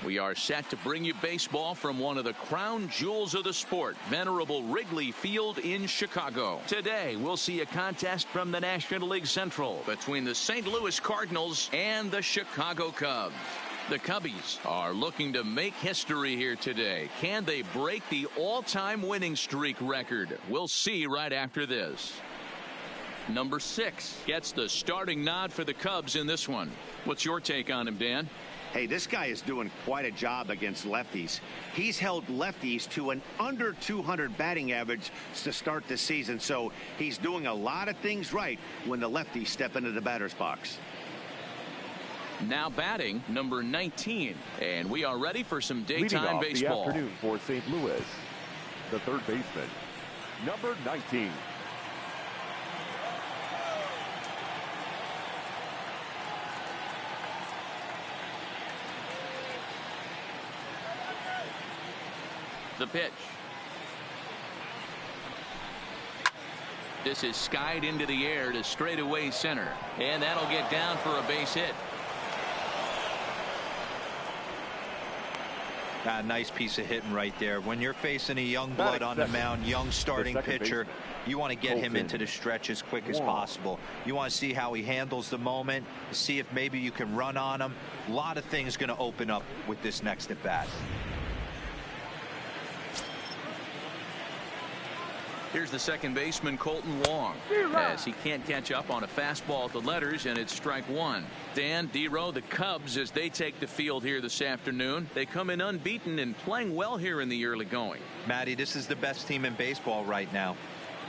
We are set to bring you baseball from one of the crown jewels of the sport, venerable Wrigley Field in Chicago. Today, we'll see a contest from the National League Central between the St. Louis Cardinals and the Chicago Cubs. The Cubbies are looking to make history here today. Can they break the all-time winning streak record? We'll see right after this. Number 6 gets the starting nod for the Cubs in this one. What's your take on him, Dan? Hey, this guy is doing quite a job against lefties. He's held lefties to an under 200 batting average to start the season, so he's doing a lot of things right when the lefties step into the batter's box. Now batting, number 19, and we are ready for some daytime baseball. The afternoon for St. Louis, the third baseman, number 19. The pitch. This is skied into the air to straightaway center, and that'll get down for a base hit. Nice piece of hitting right there. When you're facing a young blood on the mound, young starting pitcher, you want to get him into the stretch as quick as possible. You want to see how he handles the moment, see if maybe you can run on him. A lot of things going to open up with this next at bat. Here's the second baseman, Colton Wong, as he can't catch up on a fastball at the letters, and it's strike one. Dan, D-Row, the Cubs, as they take the field here this afternoon, they come in unbeaten and playing well here in the early going. Matty, this is the best team in baseball right now.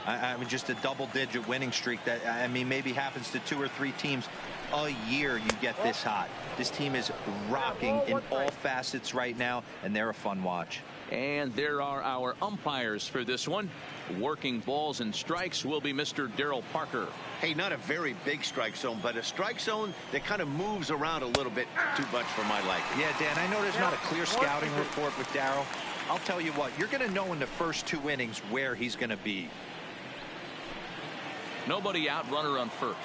I mean, just a double-digit winning streak that, I mean, maybe happens to 2 or 3 teams a year. You get this hot. This team is rocking in all facets right now, and they're a fun watch. And there are our umpires for this one. Working balls and strikes will be Mr. Darryl Parker. Hey, not a very big strike zone, but a strike zone that kind of moves around a little bit too much for my liking. Yeah, Dan, I know there's not a clear scouting report with Darryl. I'll tell you what, you're going to know in the first 2 innings where he's going to be. Nobody out, runner on first.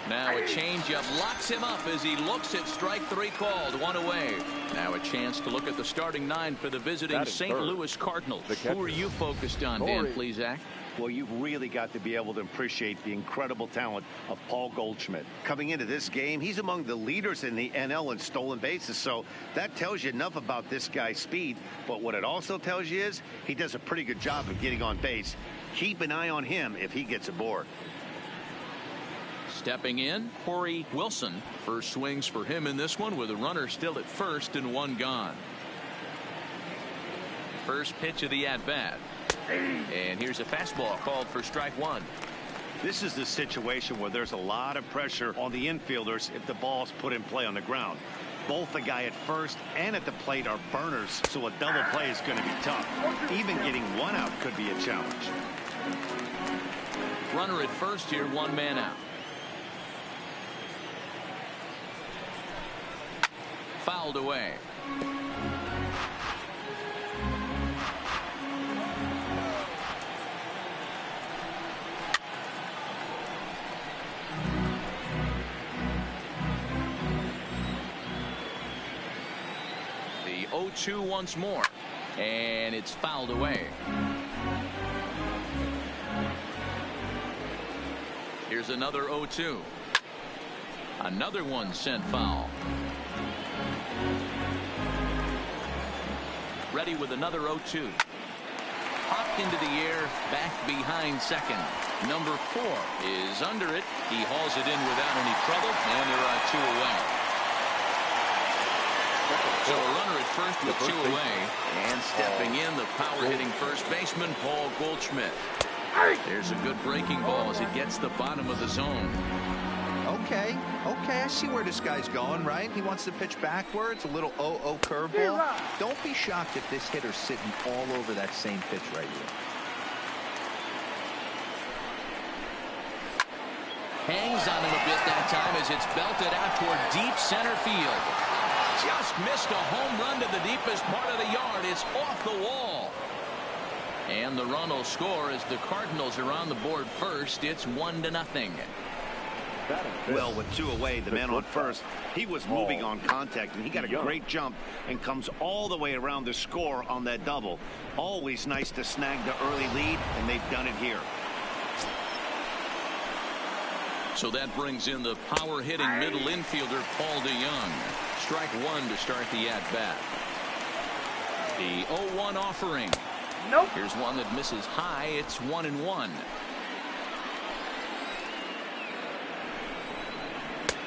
Now a changeup locks him up as he looks at strike 3 called, 1 away. Now a chance to look at the starting 9 for the visiting St. Louis Cardinals. Who are you focused on, Dan Plesac? Well, you've really got to be able to appreciate the incredible talent of Paul Goldschmidt. Coming into this game, he's among the leaders in the NL in stolen bases, so that tells you enough about this guy's speed. But what it also tells you is he does a pretty good job of getting on base. Keep an eye on him if he gets aboard. Stepping in, Corey Wilson. First swings for him in this one with a runner still at first and 1 gone. First pitch of the at-bat. And here's a fastball called for strike 1. This is the situation where there's a lot of pressure on the infielders if the ball's put in play on the ground. Both the guy at first and at the plate are burners, so a double play is going to be tough. Even getting 1 out could be a challenge. Runner at first here, 1 man out. Fouled away. The 0-2 once more, and it's fouled away. Here's another 0-2. Another one sent foul. Ready with another 0-2. Popped into the air, back behind second. Number 4 is under it. He hauls it in without any trouble, and there are 2 away. So a runner at first with 2 away, and stepping in, the power-hitting first baseman, Paul Goldschmidt. There's a good breaking ball as it gets the bottom of the zone. Okay, I see where this guy's going, right? He wants to pitch backwards, a little 0-0 curveball. Don't be shocked if this hitter's sitting all over that same pitch right here. Hangs on him a bit that time as it's belted out toward deep center field. Just missed a home run to the deepest part of the yard. It's off the wall. And the run will score as the Cardinals are on the board first. It's 1-0. Well, with 2 away, the man on first, he was moving on contact, and he got a great jump and comes all the way around the score on that double. Always nice to snag the early lead, and they've done it here. So that brings in the power-hitting middle infielder, Paul DeYoung. Strike 1 to start the at-bat. The 0-1 offering. Nope. Here's one that misses high. It's 1-1.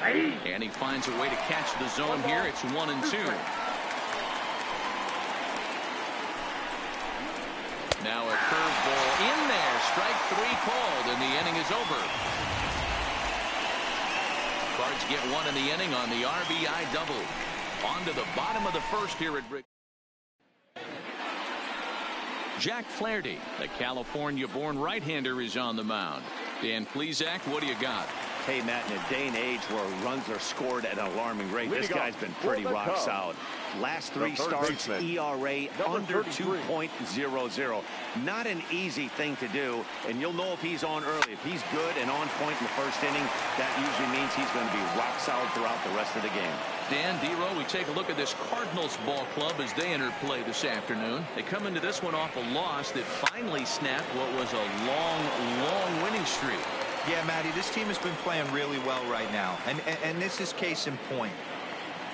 And he finds a way to catch the zone here. It's 1-2. Now a curveball in there. Strike 3 called, and the inning is over. Cards get 1 in the inning on the RBI double. On to the bottom of the first here at Jack Flaherty, the California-born right-hander, is on the mound. Dan Plesac, what do you got? Hey, Matt, in a day and age where runs are scored at an alarming rate, this guy's been pretty rock solid. Last 3 starts, ERA under 2.00. Not an easy thing to do, and you'll know if he's on early. If he's good and on point in the first inning, that usually means he's going to be rock solid throughout the rest of the game. Dan, D-Row, we take a look at this Cardinals ball club as they enter play this afternoon. They come into this one off a loss that finally snapped what was a long winning streak. Yeah, Matty, this team has been playing really well right now, and this is case in point.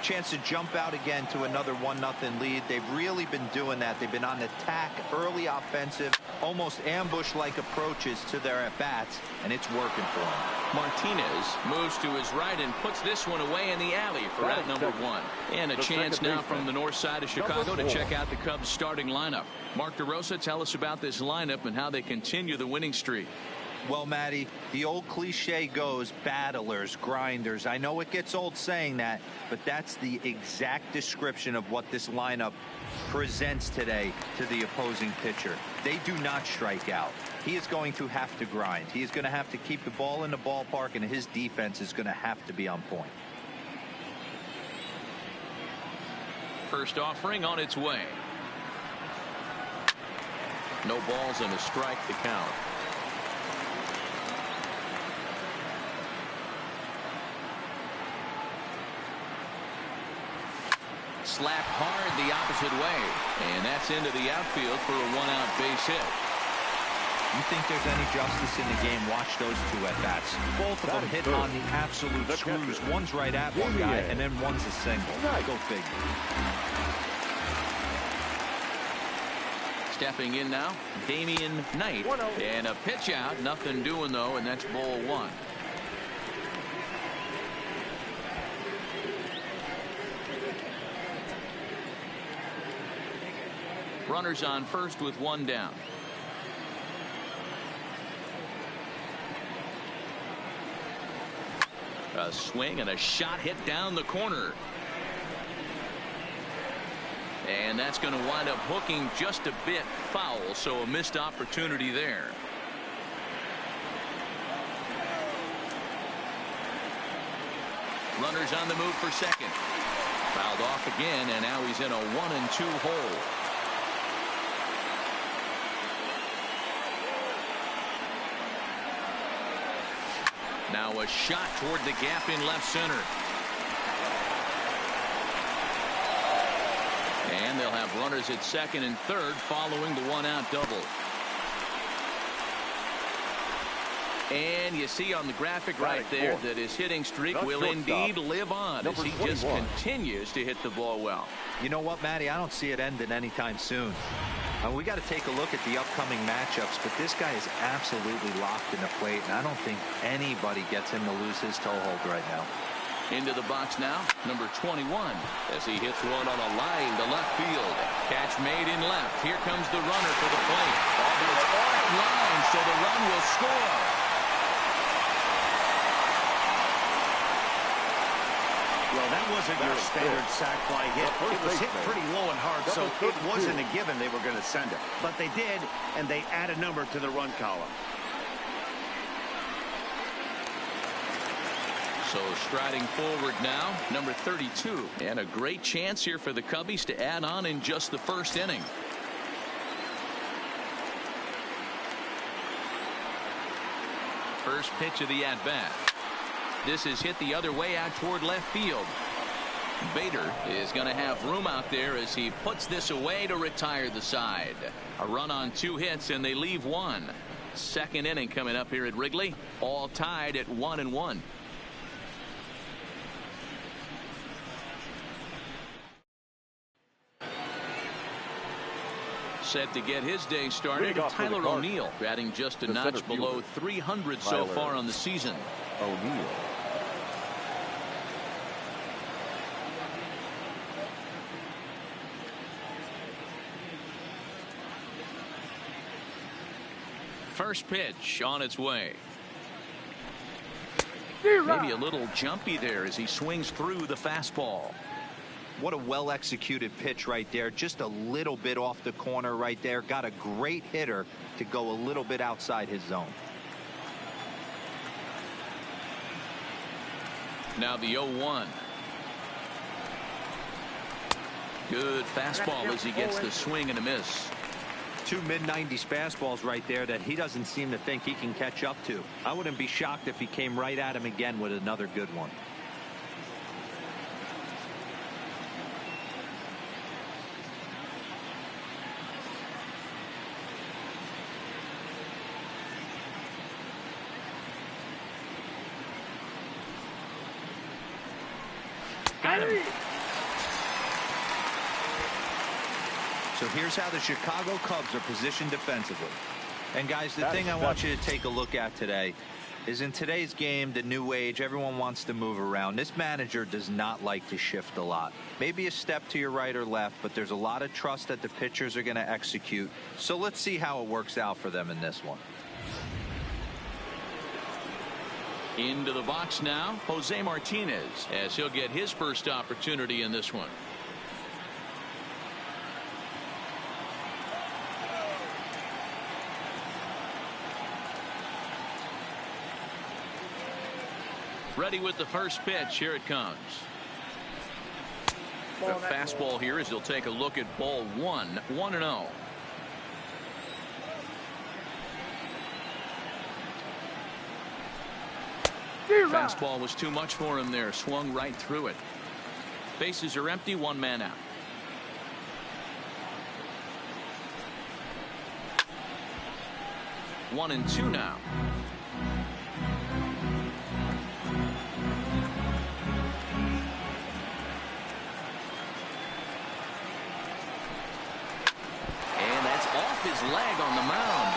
Chance to jump out again to another 1-0 lead. They've really been doing that. They've been on attack, early offensive, almost ambush-like approaches to their at-bats, and it's working for them. Martinez moves to his right and puts this one away in the alley for out number 1. And a chance now from the north side of Chicago to check out the Cubs starting lineup. Mark DeRosa, tell us about this lineup and how they continue the winning streak. Well, Matty, the old cliche goes battlers, grinders. I know it gets old saying that, but that's the exact description of what this lineup presents today to the opposing pitcher. They do not strike out. He is going to have to grind. He is going to have to keep the ball in the ballpark, and his defense is going to have to be on point. First offering on its way. No balls and a strike to count. Slapped hard the opposite way, and that's into the outfield for a 1-out base hit. You think there's any justice in the game? Watch those 2 at-bats. Both of them hit on the absolute screws. One's right at one guy, and then one's a single. Go figure. Stepping in now, Damian Knight, and a pitch out. Nothing doing, though, and that's ball 1. Runners on first with 1 down. A swing and a shot hit down the corner. And that's going to wind up hooking just a bit foul, so a missed opportunity there. Runners on the move for second. Fouled off again, and now he's in a 1-2 hole. Now a shot toward the gap in left center. And they'll have runners at second and third following the 1-out double. And you see on the graphic right there that his hitting streak will indeed live on as he just continues to hit the ball well. You know what, Matty? I don't see it ending anytime soon. We got to take a look at the upcoming matchups, but this guy is absolutely locked in the plate, and I don't think anybody gets him to lose his toehold right now. Into the box now, number 21, as he hits one on a line to left field. Catch made in left. Here comes the runner for the plate. Oh, but it's offline, so the run will score. Well, that wasn't your standard sac fly hit. It was hit pretty low and hard, so it wasn't a given they were going to send it. But they did, and they add a number to the run column. So striding forward now, number 32. And a great chance here for the Cubbies to add on in just the first inning. First pitch of the at-bat. This is hit the other way out toward left field. Bader is going to have room out there as he puts this away to retire the side. A run on 2 hits and they leave 1. Second inning coming up here at Wrigley. All tied at 1-1. Set to get his day started, Tyler O'Neill, batting just a notch below 300 so far on the season. O'Neill. First pitch on its way. Maybe a little jumpy there as he swings through the fastball. What a well executed pitch right there. Just a little bit off the corner right there. Got a great hitter to go a little bit outside his zone. Now the 0-1. Good fastball as he gets the swing and a miss. 2 mid-90s fastballs right there that he doesn't seem to think he can catch up to. I wouldn't be shocked if he came right at him again with another good one. Got him. So here's how the Chicago Cubs are positioned defensively. And guys, the thing I want you to take a look at today is in today's game, the new age, everyone wants to move around. This manager does not like to shift a lot. Maybe a step to your right or left, but there's a lot of trust that the pitchers are going to execute. So let's see how it works out for them in this one. Into the box now, Jose Martinez, as he'll get his first opportunity in this one. Ready with the first pitch. Here it comes. The fastball here as he'll take a look at ball 1, 1-0. Fastball was too much for him there. Swung right through it. Bases are empty. 1 man out. One and 2 now. And that's off his leg on the mound.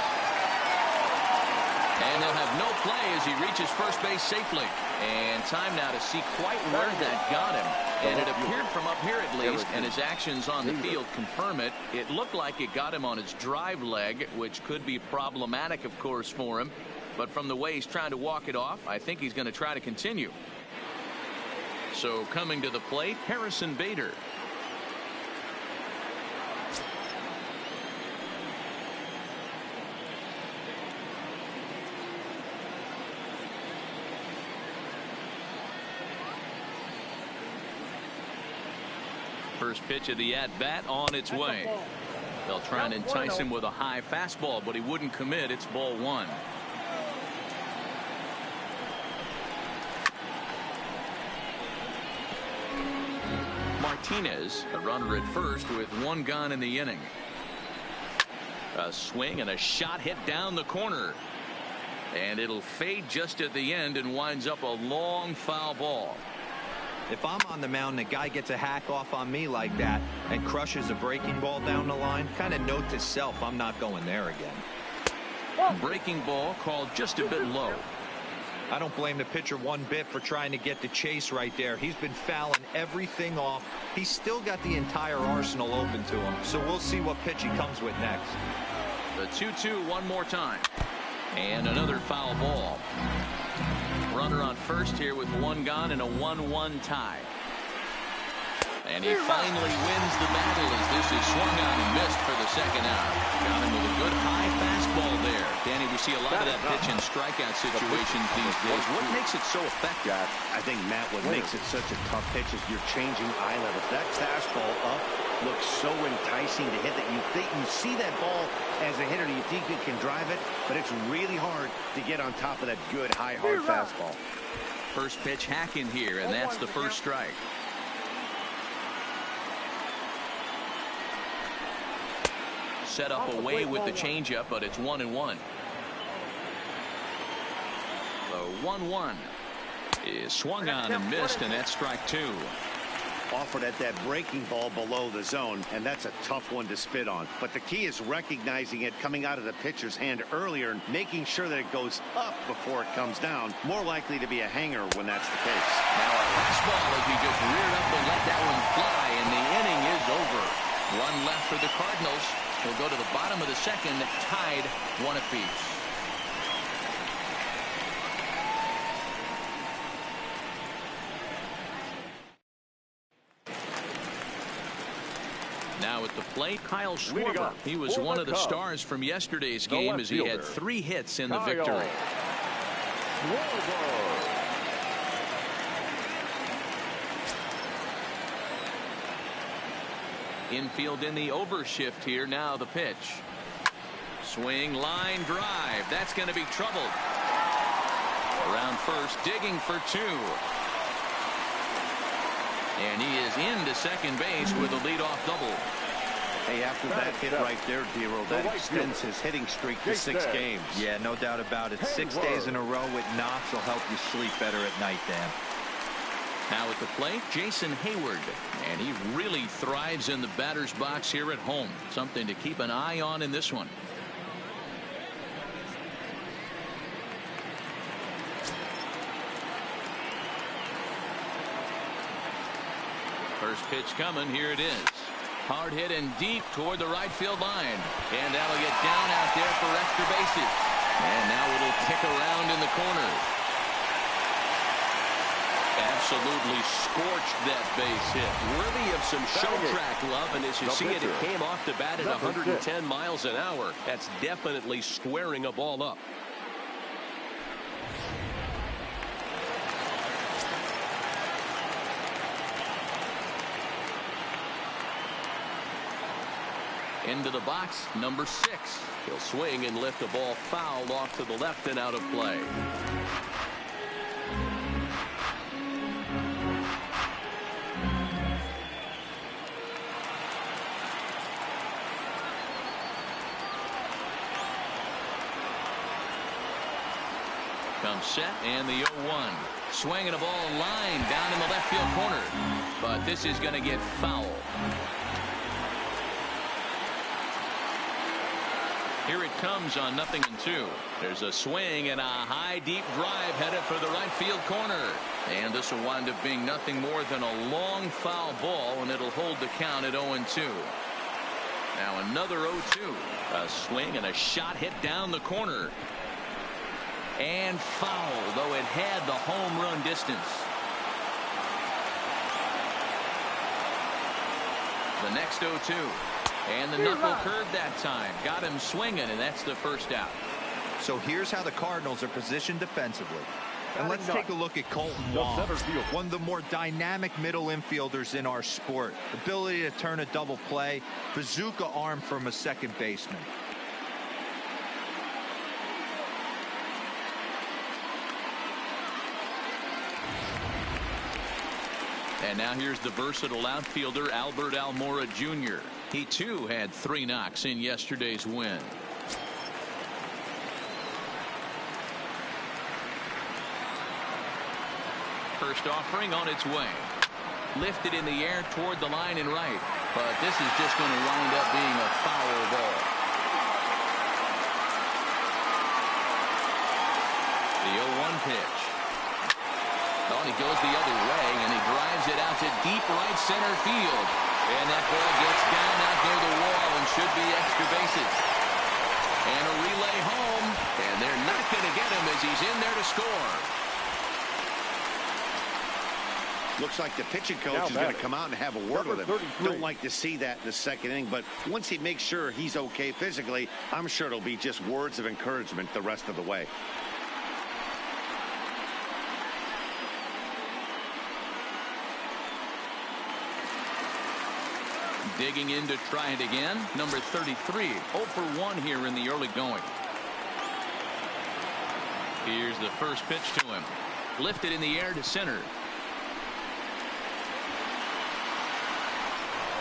And they'll have no play as he reaches first base safely. And time now to see quite where that got him. And it appeared from up here at least, and his actions on the field confirm it. It looked like it got him on his drive leg, which could be problematic, of course, for him. But from the way he's trying to walk it off, I think he's going to try to continue. So coming to the plate, Harrison Bader. First pitch of the at-bat on its way. They'll try and entice him with a high fastball, but he wouldn't commit. It's ball 1. Martinez, a runner at first with 1 gone in the inning. A swing and a shot hit down the corner. And it'll fade just at the end and winds up a long foul ball. If I'm on the mound, the guy gets a hack off on me like that and crushes a breaking ball down the line, kind of note to self, I'm not going there again. Breaking ball called just a bit low. I don't blame the pitcher one bit for trying to get the chase right there. He's been fouling everything off. He's still got the entire arsenal open to him. So we'll see what pitch he comes with next. The 2-2 one more time. And another foul ball. Runner on first here with 1 gone and a 1-1 tie. And he finally wins the battle as this is swung on and missed for the second out. Got him with a good high fastball there. Danny, we see a lot of that pitch and strikeout situations these days. What makes it so effective? I think, Matt, what makes it such a tough pitch is you're changing eye level. That fastball up looks so enticing to hit that you see that ball as a hitter, you think you can drive it, but it's really hard to get on top of that good high hard fastball. First pitch hacking here, and that's the first strike. Set up away with the changeup, but it's 1-1. The 1-1 is swung on and missed, and that's strike 2. Offered at that breaking ball below the zone, and that's a tough one to spit on. But the key is recognizing it coming out of the pitcher's hand earlier and making sure that it goes up before it comes down. More likely to be a hanger when that's the case. Now a fastball as he just reared up and let that one fly, and the inning is over. One left for the Cardinals. They'll go to the bottom of the second, tied 1 apiece. Now at the plate, Kyle Schwarber. He was one of the stars from yesterday's game as he had 3 hits in the victory. Infield in the overshift here. Now the pitch. Swing, line drive. That's going to be troubled. Around first, digging for 2. And he is into second base with a leadoff double. Hey, after that hit right there, Dero, that extends his hitting streak to 6 games. Yeah, no doubt about it. 6 days in a row with knocks will help you sleep better at night, Dan. Now at the plate, Jason Hayward. And he really thrives in the batter's box here at home. Something to keep an eye on in this one. First pitch coming. Here it is. Hard hit and deep toward the right field line. And that'll get down out there for extra bases. And now it'll kick around in the corner. Absolutely scorched that base hit. Worthy of some show track love. And as you see it, it came off the bat at 110 miles an hour. That's definitely squaring a ball up. Into the box, number 6. He'll swing and lift the ball foul off to the left and out of play. Comes set, and the 0-1. Swinging a ball line down in the left field corner. But this is going to get foul. Here it comes on 0-2. There's a swing and a high deep drive headed for the right field corner. And this will wind up being nothing more than a long foul ball, and it'll hold the count at 0-2. Now another 0-2. A swing and a shot hit down the corner. And foul, though it had the home run distance. The next 0-2. And the knuckle curve that time. Got him swinging, and that's the first out. So here's how the Cardinals are positioned defensively. And let's take a look at Colton Wong, one of the more dynamic middle infielders in our sport. Ability to turn a double play, bazooka arm from a second baseman. And now here's the versatile outfielder Albert Almora Jr. He too had 3 knocks in yesterday's win. First offering on its way. Lifted in the air toward the line and right. But this is just going to wind up being a foul ball. The 0-1 pitch. Oh, and he goes the other way, and he drives it out to deep right center field. And that ball gets down out near the wall and should be extra bases. And a relay home, and they're not going to get him as he's in there to score. Looks like the pitching coach is going to come out and have a word with him. Don't like to see that in the second inning, but once he makes sure he's okay physically, I'm sure it'll be just words of encouragement the rest of the way. Digging in to try it again. Number 33. 0 for 1 here in the early going. Here's the first pitch to him. Lifted in the air to center.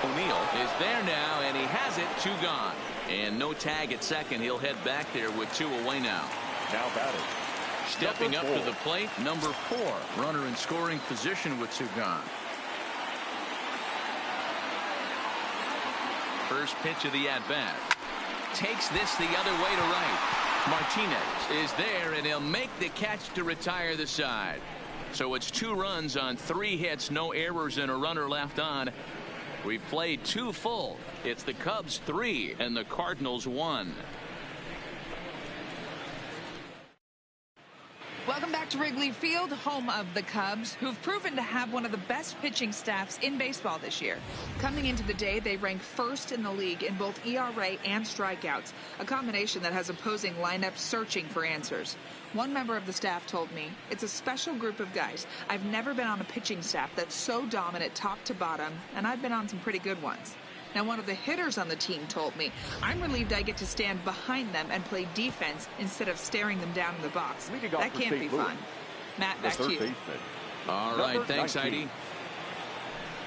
O'Neill is there now, and he has it. 2 gone. And no tag at second. He'll head back there with 2 away now. Now batting. Stepping up to the plate, number 4. Runner in scoring position with 2 gone. First pitch of the at-bat. Takes this the other way to right. Martinez is there, and he'll make the catch to retire the side. So it's 2 runs on 3 hits, no errors, and a runner left on. We played 2 full. It's the Cubs 3 and the Cardinals 1. Welcome back to Wrigley Field, home of the Cubs, who've proven to have one of the best pitching staffs in baseball this year. Coming into the day, they rank first in the league in both ERA and strikeouts, a combination that has opposing lineups searching for answers. One member of the staff told me, "It's a special group of guys. I've never been on a pitching staff that's so dominant top to bottom, and I've been on some pretty good ones." Now, one of the hitters on the team told me, "I'm relieved I get to stand behind them and play defense instead of staring them down in the box. That can't be fun." Matt, back to you. All right, thanks, Heidi.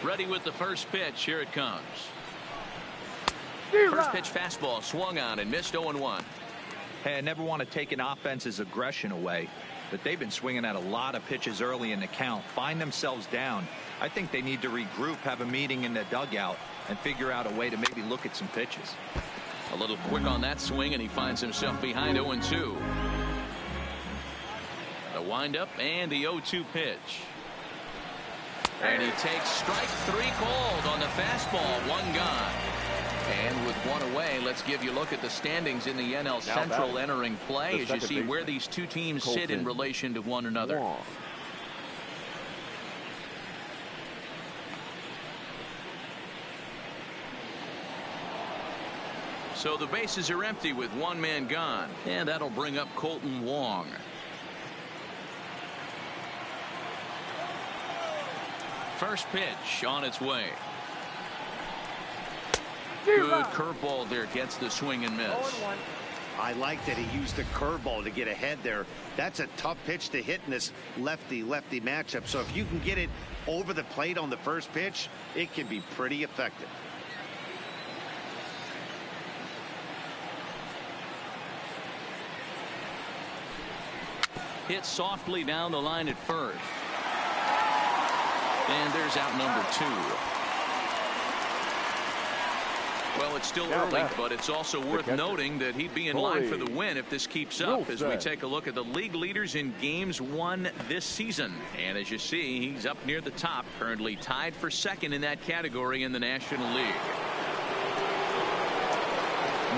Ready with the first pitch. Here it comes. First pitch fastball swung on and missed 0-1. Hey, I never want to take an offense's aggression away, but they've been swinging at a lot of pitches early in the count, find themselves down. I think they need to regroup, have a meeting in the dugout, and figure out a way to maybe look at some pitches. A little quick on that swing, and he finds himself behind 0-2. The windup and the 0-2 pitch. And he takes strike 3 called on the fastball. 1 gone. And with 1 away, let's give you a look at the standings in the NL Central entering play as you see where these 2 teams sit in relation to one another. So the bases are empty with 1 man gone, and that'll bring up Colton Wong. First pitch on its way. Good curveball there, gets the swing and miss. I like that he used the curveball to get ahead there. That's a tough pitch to hit in this lefty-lefty matchup. So if you can get it over the plate on the first pitch, it can be pretty effective. Hit softly down the line at first. And there's out number 2. Well, it's still early, but it's also worth noting that he'd be in line for the win if this keeps up as we take a look at the league leaders in games won this season. And as you see, he's up near the top, currently tied for second in that category in the National League.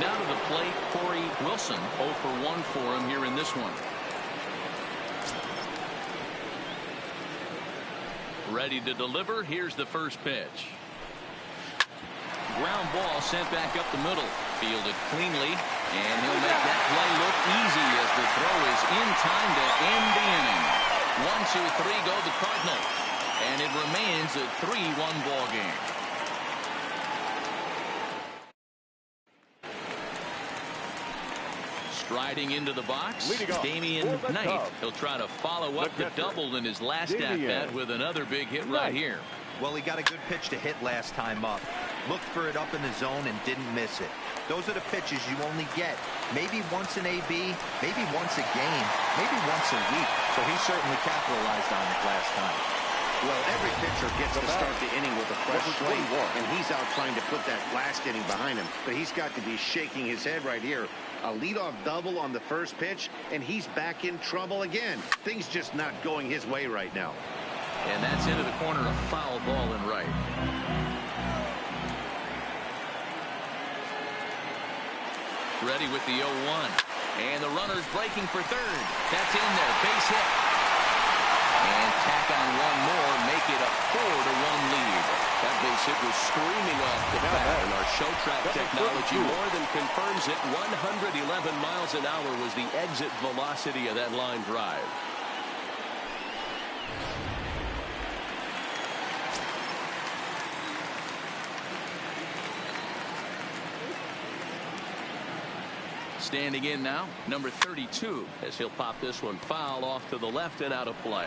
Now to the plate, Corey Wilson, 0 for 1 for him here in this one. Ready to deliver. Here's the first pitch. Ground ball sent back up the middle. Fielded cleanly, and he'll make that play look easy as the throw is in time to end the inning. 1, 2, 3 go the Cardinals, and it remains a 3-1 ball game. Striding into the box, Damian Knight. He'll try to follow up the double in his last at-bat with another big hit right here. Well, he got a good pitch to hit last time up. Looked for it up in the zone and didn't miss it. Those are the pitches you only get maybe once in AB, maybe once a game, maybe once a week. So he certainly capitalized on it last time. Well, every pitcher gets to start the inning with a fresh slate, and he's out trying to put that last inning behind him. But he's got to be shaking his head right here. A leadoff double on the first pitch, and he's back in trouble again. Things just not going his way right now. And that's into the corner, a foul ball in right. Ready with the 0-1. And the runner's breaking for third. That's in there, base hit. And tack on 1 more, make it a 4-1 lead. That base hit was screaming off the bat, and our show track technology more than confirms it. 111 miles an hour was the exit velocity of that line drive. Standing in now, number 32, as he'll pop this one foul off to the left and out of play.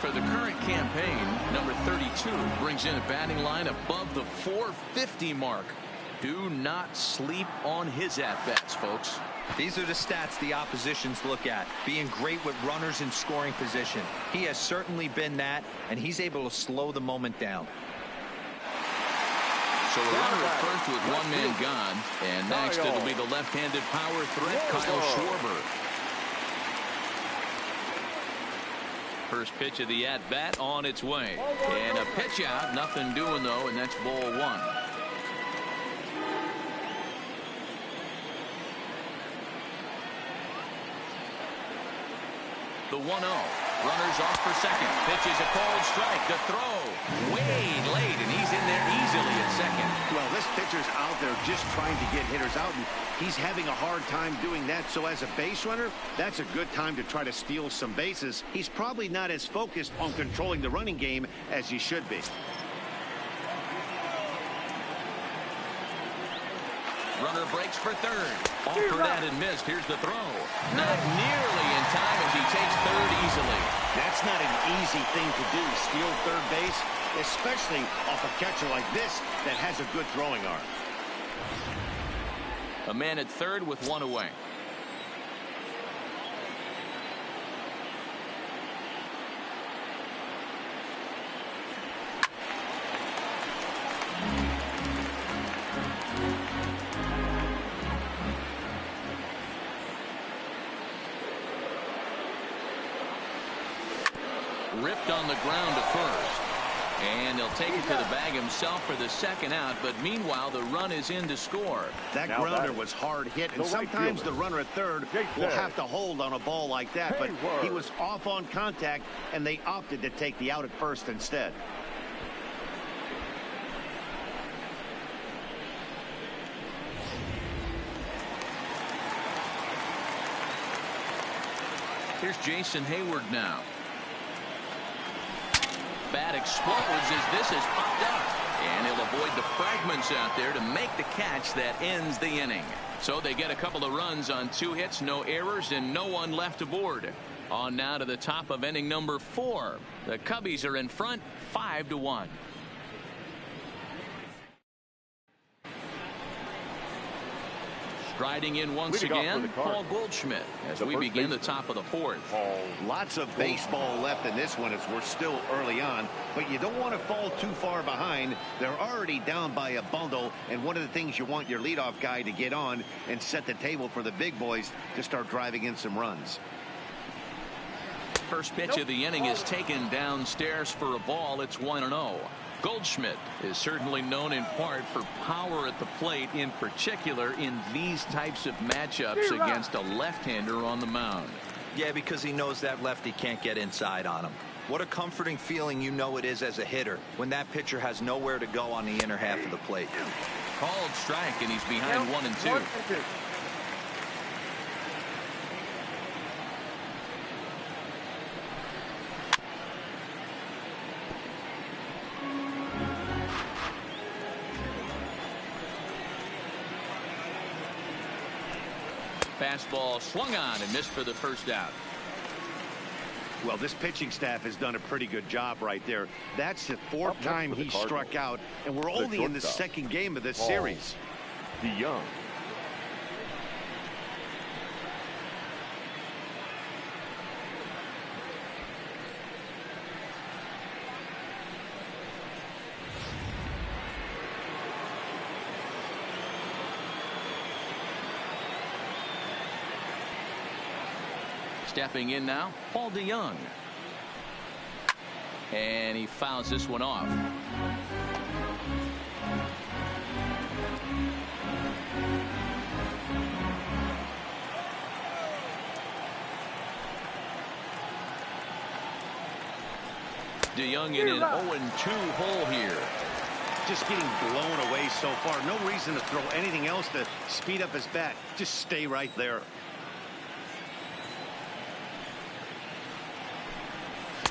For the current campaign, number 32 brings in a batting line above the 450 mark. Do not sleep on his at-bats, folks. These are the stats the oppositions look at. Being great with runners in scoring position. He has certainly been that, and he's able to slow the moment down. So a runner at first with one man gone. And next it'll be the left-handed power threat, Kyle Schwarber. First pitch of the at-bat on its way. And a pitch out. Nothing doing, though, and that's ball one. The 1-0. Runners off for second. Pitch is a cold strike. The throw way late, and he's in there easily at second. Well, this pitcher's out there just trying to get hitters out, and he's having a hard time doing that. So as a base runner, that's a good time to try to steal some bases. He's probably not as focused on controlling the running game as he should be. Runner breaks for third. Offered at and missed. Here's the throw. Not nearly in time as he takes third easily. That's not an easy thing to do, steal third base, especially off a catcher like this that has a good throwing arm. A man at third with one away. Ripped on the ground to first. And he'll take it to the bag himself for the second out, but meanwhile the run is in to score. That grounder was hard hit, and sometimes the runner at third will have to hold on a ball like that, but he was off on contact, and they opted to take the out at first instead. Here's Jason Hayward now. Bat explodes as this is popped up, and he'll avoid the fragments out there to make the catch that ends the inning. So they get a couple of runs on 2 hits, no errors, and no one left aboard. On now to the top of inning number 4. The Cubbies are in front 5-1. Striding in once again, Paul Goldschmidt, as we begin the top of the 4th. Lots of baseball left in this one as we're still early on, but you don't want to fall too far behind. They're already down by a bundle, and one of the things you want your leadoff guy to get on and set the table for the big boys to start driving in some runs. First pitch of the inning is taken downstairs for a ball. It's 1-0. Goldschmidt is certainly known in part for power at the plate, in particular in these types of matchups against a left-hander on the mound. Yeah, because he knows that lefty can't get inside on him. What a comforting feeling you know it is as a hitter when that pitcher has nowhere to go on the inner half of the plate. Called strike, and he's behind 1-2. Fastball swung on and missed for the first out. Well, this pitching staff has done a pretty good job right there. That's the 4th time he struck out, and we're only in the 2nd game of this series. DeYoung. Stepping in now, Paul DeYoung. And he fouls this one off. DeYoung in an 0-2 hole here. Just getting blown away so far. No reason to throw anything else to speed up his bat. Just stay right there.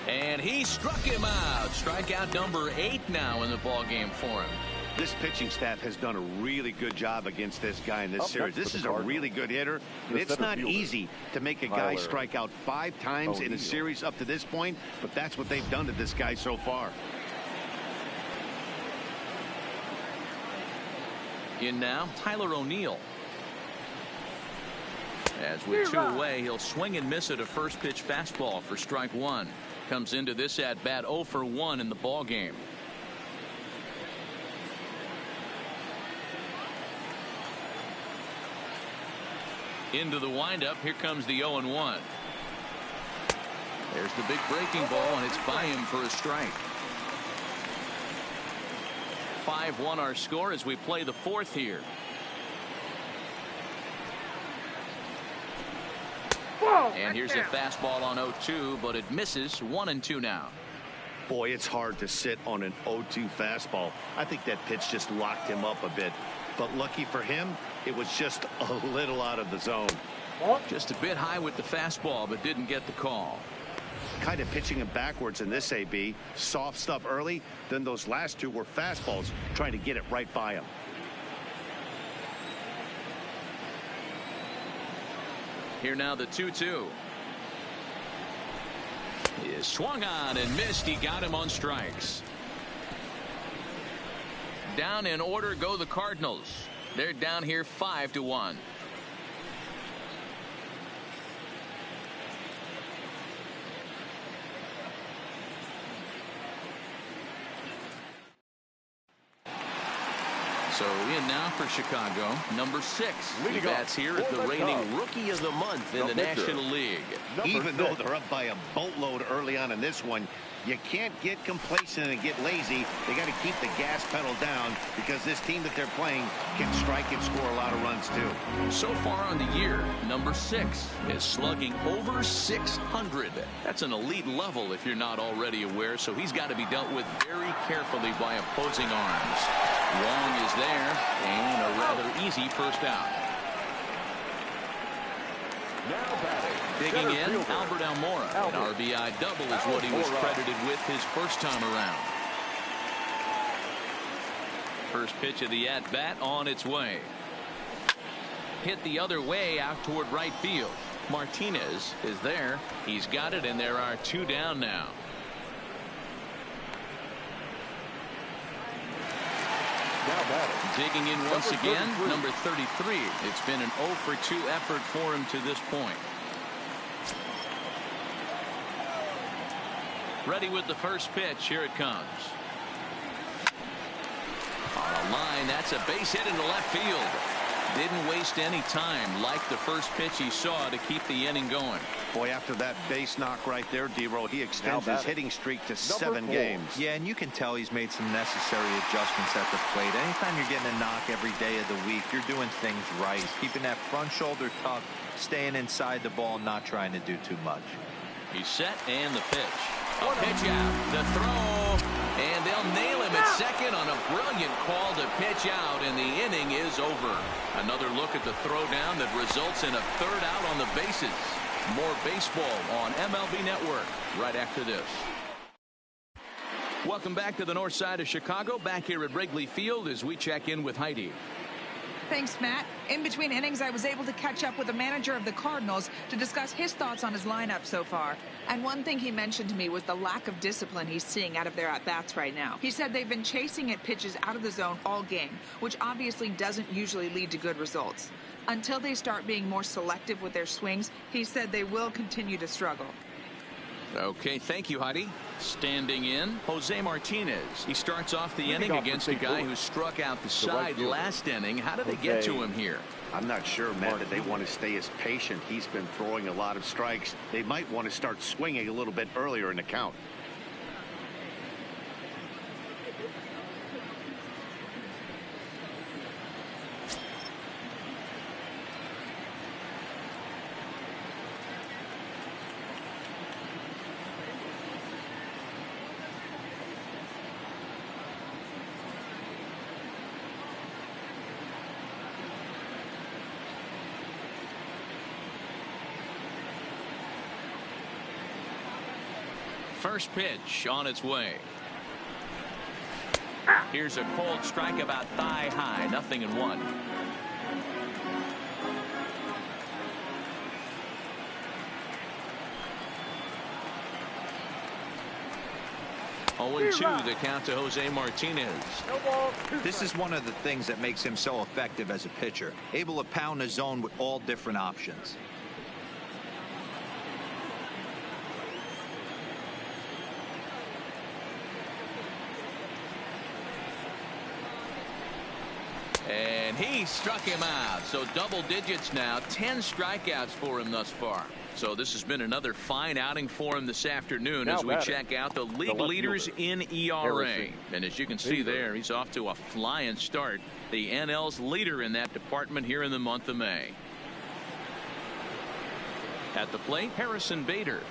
And he struck him out. Strikeout number 8 now in the ballgame for him. This pitching staff has done a really good job against this guy in this series. This is a really good hitter, and it's not easy to make a guy strike out 5 times in a series up to this point, but that's what they've done to this guy so far. In now, Tyler O'Neill. As with 2 away, he'll swing and miss at a first pitch fastball for strike 1. Comes into this at bat 0 for 1 in the ball game. Into the windup. Here comes the 0-1. There's the big breaking ball, and it's by him for a strike. 5-1 our score as we play the 4th here. And here's a fastball on 0-2, but it misses. 1-2 now. Boy, it's hard to sit on an 0-2 fastball. I think that pitch just locked him up a bit. But lucky for him, it was just a little out of the zone. Just a bit high with the fastball, but didn't get the call. Kind of pitching him backwards in this AB. Soft stuff early, then those last 2 were fastballs, trying to get it right by him. Here now the 2-2. He is swung on and missed. He got him on strikes. Down in order go the Cardinals. They're down here 5-1. So in now for Chicago, number 6. He bats here as the reigning Rookie of the Month in the National League. Even though they're up by a boatload early on in this one, you can't get complacent and get lazy. They got to keep the gas pedal down because this team that they're playing can strike and score a lot of runs too. So far on the year, number 6 is slugging over 600. That's an elite level if you're not already aware, so he's got to be dealt with very carefully by opposing arms. Wong is there, and a rather easy first out. Digging in, Albert Almora. An RBI double is what he was credited with his first time around. First pitch of the at-bat on its way. Hit the other way out toward right field. Martinez is there. He's got it, and there are 2 down now. Digging in once again, number 33. It's been an 0 for 2 effort for him to this point. Ready with the first pitch. Here it comes. On a line, that's a base hit into left field. Didn't waste any time, like the first pitch he saw, to keep the inning going. Boy, after that base knock right there, D-Row, he extends his hitting streak to 7 games. Yeah, and you can tell he's made some necessary adjustments at the plate. Anytime you're getting a knock every day of the week, you're doing things right. Keeping that front shoulder tucked, staying inside the ball, not trying to do too much. He's set, and the pitch. A pitch out. The throw. And they'll nail him at second on a brilliant call to pitch out, and the inning is over. Another look at the throw down that results in a 3rd out on the bases. More baseball on MLB Network right after this. Welcome back to the north side of Chicago. Back here at Wrigley Field as we check in with Heidi. Thanks, Matt. In between innings, I was able to catch up with the manager of the Cardinals to discuss his thoughts on his lineup so far. And one thing he mentioned to me was the lack of discipline he's seeing out of their at-bats right now. He said they've been chasing at pitches out of the zone all game, which obviously doesn't usually lead to good results. Until they start being more selective with their swings, he said they will continue to struggle. Okay, thank you, Heidi. Standing in, Jose Martinez. He starts off the inning against a guy who struck out the side last inning. How did they get to him here? I'm not sure, Matt, that they want to stay as patient. He's been throwing a lot of strikes. They might want to start swinging a little bit earlier in the count. First pitch on its way. Here's a cold strike about thigh high, 0-1. 0-2 the count to Jose Martinez. This is one of the things that makes him so effective as a pitcher, able to pound the zone with all different options. And he struck him out. So double digits now, 10 strikeouts for him thus far. So this has been another fine outing for him this afternoon as we check out the league leaders in ERA. And as you can see there, he's off to a flying start. The NL's leader in that department here in the month of May. At the plate, Harrison Bader.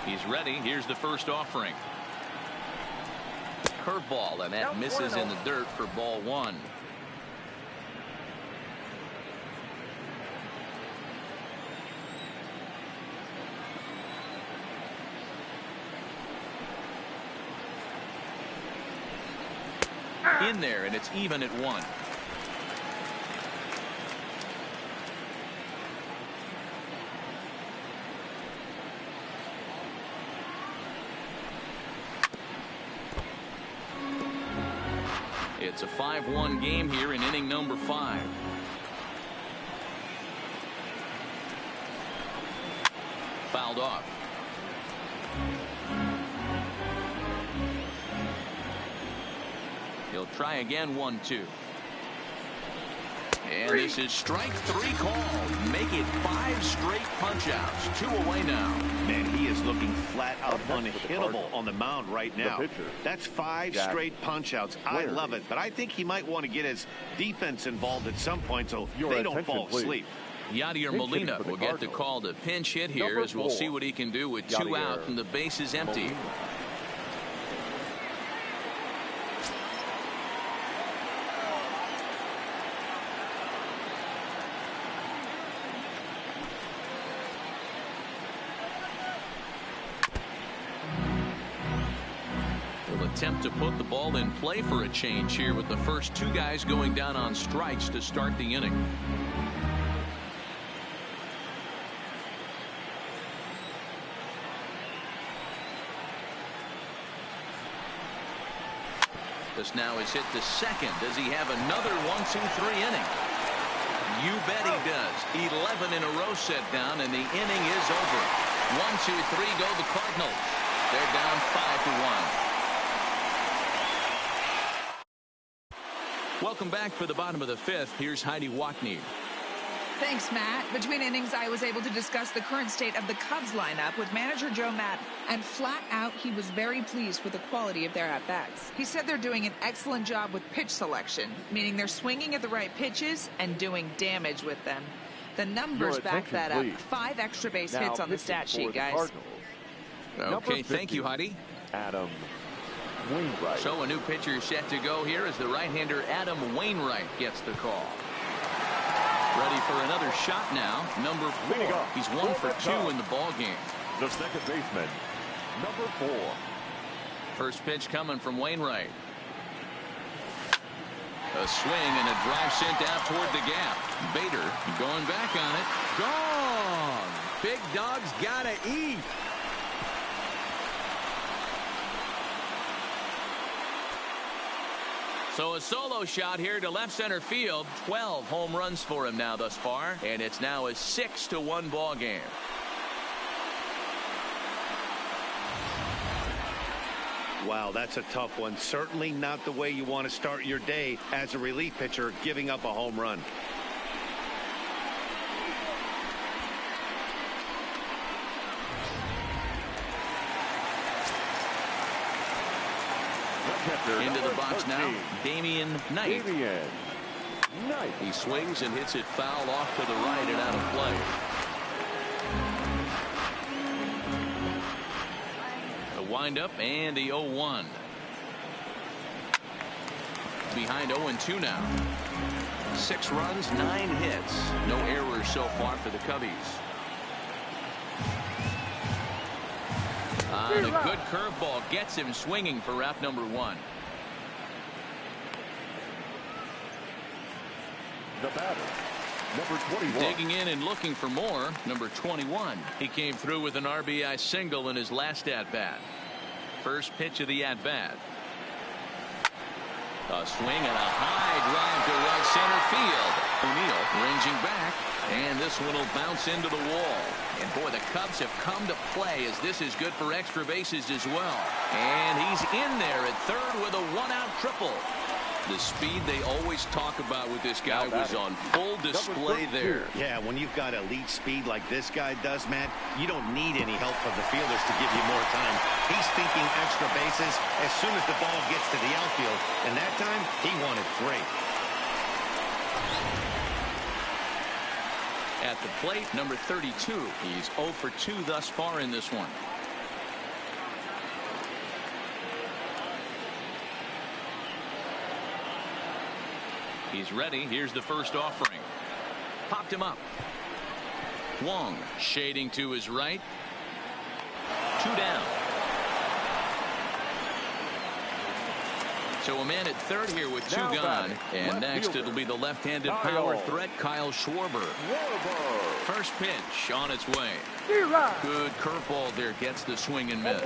He's ready. Here's the first offering. Curveball, and that misses in the dirt for ball 1. In there, and it's even at 1. It's a 5-1 game here in inning number 5. Fouled off. He'll try again, 1-2. And this is strike 3 called. Make it 5 straight punch-outs. 2 away now. Man, he is looking flat out unhittable on the mound right now. That's 5 straight punch-outs. I love it, but I think he might want to get his defense involved at some point so they don't fall asleep. Yadier Molina will get the call to pinch hit here as we'll see what he can do with 2 out and the base is empty. Attempt to put the ball in play for a change here with the first 2 guys going down on strikes to start the inning. This now is hit to second. Does he have another 1-2-3 inning? You bet he does. 11 in a row set down, and the inning is over. 1-2-3 go the Cardinals. They're down 5-1. Welcome back for the bottom of the 5th. Here's Heidi Watney. Thanks, Matt. Between innings, I was able to discuss the current state of the Cubs lineup with manager Joe Maddon, and flat out, he was very pleased with the quality of their at-bats. He said they're doing an excellent job with pitch selection, meaning they're swinging at the right pitches and doing damage with them. The numbers back that up. 5 extra base hits on the stat sheet, guys. Okay, thank you, Heidi. Adam Wainwright. So a new pitcher set to go here as the right-hander Adam Wainwright gets the call. Ready for another shot now. Number 4. He's 1 for 2 in the ball game. The second baseman, number 4. First pitch coming from Wainwright. A swing and a drive sent out toward the gap. Bader going back on it. Gone. Big dog's gotta eat. So a solo shot here to left center field. 12 home runs for him now thus far, and it's now a 6-1 ball game. Wow, that's a tough one. Certainly not the way you want to start your day as a relief pitcher, giving up a home run. Into the box now, Damian Knight. He swings and hits it foul off to the right and out of play. A windup and the 0-1. Behind 0-2 now. 6 runs, 9 hits. No errors so far for the Cubbies. And a good curveball gets him swinging for out number 1. The batter, number 21. Digging in and looking for more, number 21. He came through with an RBI single in his last at-bat. First pitch of the at-bat. A swing and a high drive to right center field. O'Neill ranging back, and this one will bounce into the wall. And boy, the Cubs have come to play, as this is good for extra bases as well. And he's in there at third with a 1-out triple. The speed they always talk about with this guy was on full display there. Yeah, when you've got elite speed like this guy does, Matt, you don't need any help from the fielders to give you more time. He's thinking extra bases as soon as the ball gets to the outfield, and that time he wanted 3. At the plate, number 32. He's 0 for 2 thus far in this one. He's ready. Here's the first offering. Popped him up. Wong shading to his right. 2 down. So a man at third here with 2 gone. And next it'll be the left-handed power threat, Kyle Schwarber. First pitch on its way. Good curveball there. Gets the swing and miss.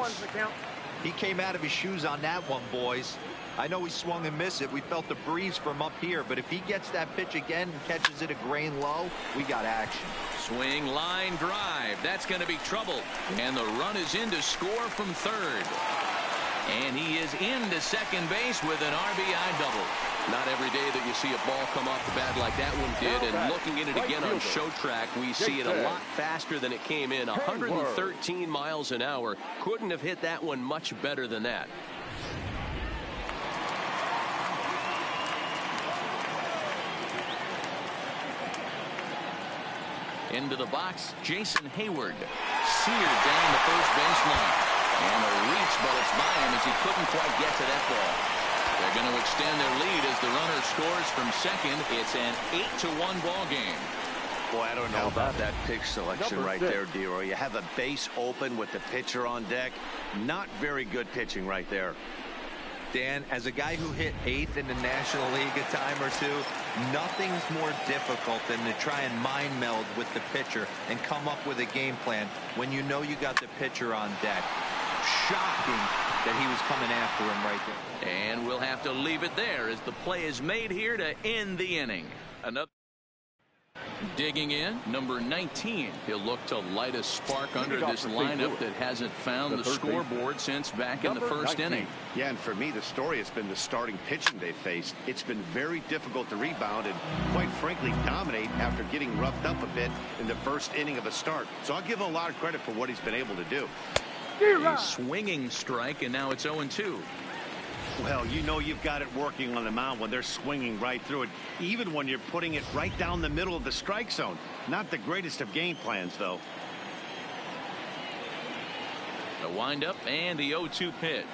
He came out of his shoes on that one, boys. I know he swung and missed it. We felt the breeze from up here, but if he gets that pitch again and catches it a grain low, we got action. Swing, line drive. That's going to be trouble. And the run is in to score from third. And he is into second base with an RBI double. Not every day that you see a ball come off the bat like that one did. And looking at it again on show track, we see it a lot faster than it came in. 113 miles an hour. Couldn't have hit that one much better than that. Into the box, Jason Hayward. Seared down the first baseline. And a reach, but it's by him as he couldn't quite get to that ball. They're going to extend their lead as the runner scores from second. It's an 8-1 ball game. Boy, I don't know about that pitch selection right there, Dero. You have a base open with the pitcher on deck. Not very good pitching right there. Dan, as a guy who hit 8th in the National League a time or two, nothing's more difficult than to try and mind meld with the pitcher and come up with a game plan when you know you got the pitcher on deck. Shocking that he was coming after him right there. And we'll have to leave it there as the play is made here to end the inning. Another digging in, number 19. He'll look to light a spark under this lineup that hasn't found the scoreboard since back in the first inning. Yeah, and for me, the story has been the starting pitching they faced. It's been very difficult to rebound and, quite frankly, dominate after getting roughed up a bit in the first inning of a start. So I'll give him a lot of credit for what he's been able to do. A swinging strike, and now it's 0-2. Well, you know you've got it working on the mound when they're swinging right through it, even when you're putting it right down the middle of the strike zone. Not the greatest of game plans, though. The windup and the 0-2 pitch.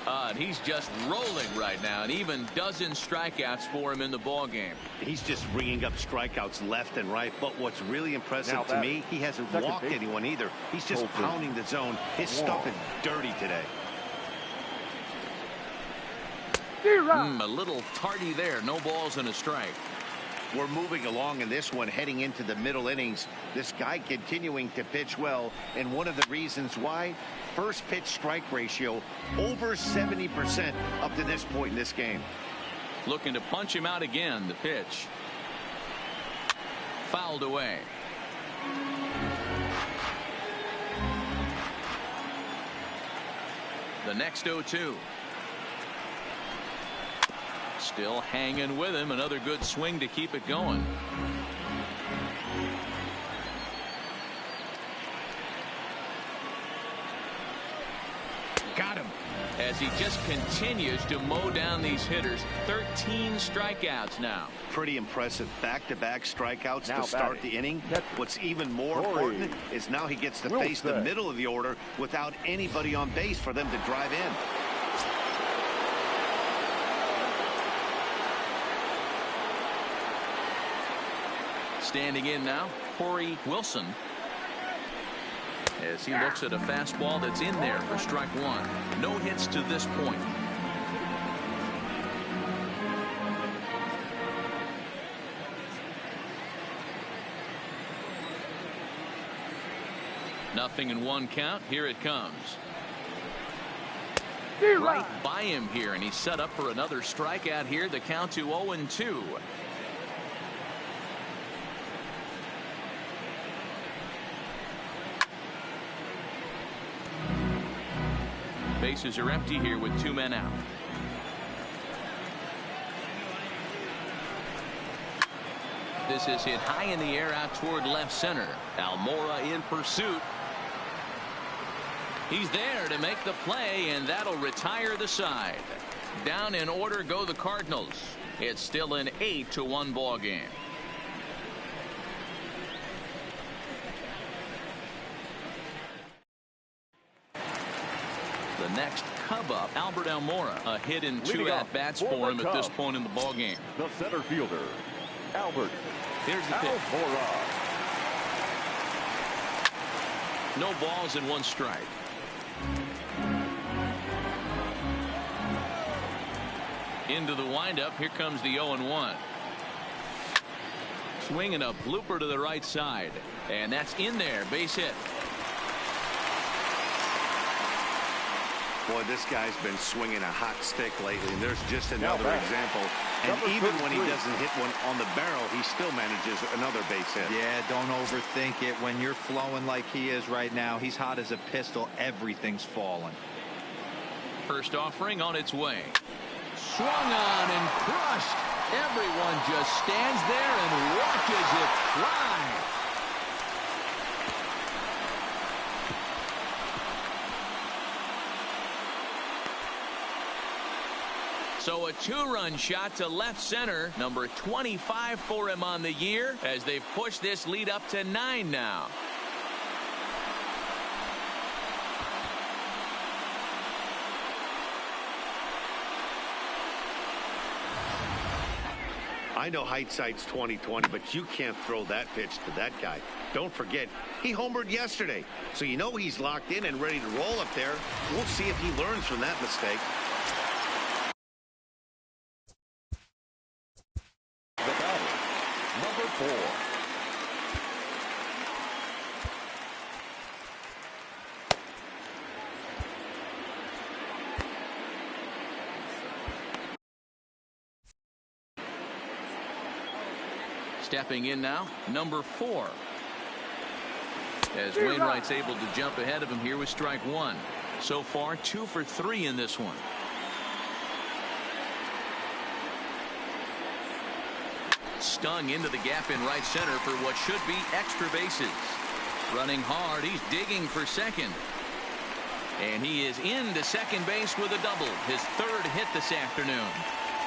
And he's just rolling right now, and even dozen strikeouts for him in the ball game. He's just ringing up strikeouts left and right. But what's really impressive to me, he hasn't walked anyone either. He's just pounding the zone. His stuff is dirty today. A little tardy there. No balls and a strike. We're moving along in this one, heading into the middle innings. This guy continuing to pitch well, and one of the reasons why, first pitch strike ratio over 70% up to this point in this game. Looking to punch him out again. The pitch fouled away. The next 0-2. Still hanging with him. Another good swing to keep it going. Got him. As he just continues to mow down these hitters. 13 strikeouts now. Pretty impressive back-to-back strikeouts to start the inning. What's even more important is now he gets to face the middle of the order without anybody on base for them to drive in. Standing in now, Corey Wilson. as he looks at a fastball that's in there for strike one. No hits to this point. Nothing in one count. Here it comes. Right by him here, and he's set up for another strikeout here. The count to 0-2. Bases are empty here with 2 men out. This is hit high in the air out toward left center. Almora in pursuit. He's there to make the play, and that'll retire the side. Down in order go the Cardinals. It's still an 8-1 ball game. The next Cub up, Albert Almora. A hit in 2 at-bats for him at this point in the ball game. The center fielder, Albert. Here's the pitch. Almora. No balls and 1 strike. Into the windup. Here comes the 0-1. Swinging a blooper to the right side, and that's in there. Base hit. Boy, this guy's been swinging a hot stick lately, and there's just another example. And even when he doesn't hit one on the barrel, he still manages another base hit. Yeah, don't overthink it. When you're flowing like he is right now, he's hot as a pistol. Everything's falling. First offering on its way. Swung on and crushed. Everyone just stands there and watches it fly. So a 2-run shot to left center. Number 25 for him on the year as they've pushed this lead up to 9 now. I know hindsight's 20/20, but you can't throw that pitch to that guy. Don't forget, he homered yesterday. So you know he's locked in and ready to roll up there. We'll see if he learns from that mistake. The batter, number 4. Stepping in now, number 4. As Wainwright's able to jump ahead of him here with strike 1. So far 2 for 3 in this one. Stung into the gap in right center for what should be extra bases. Running hard, he's digging for second. And he is into second base with a double. His 3rd hit this afternoon.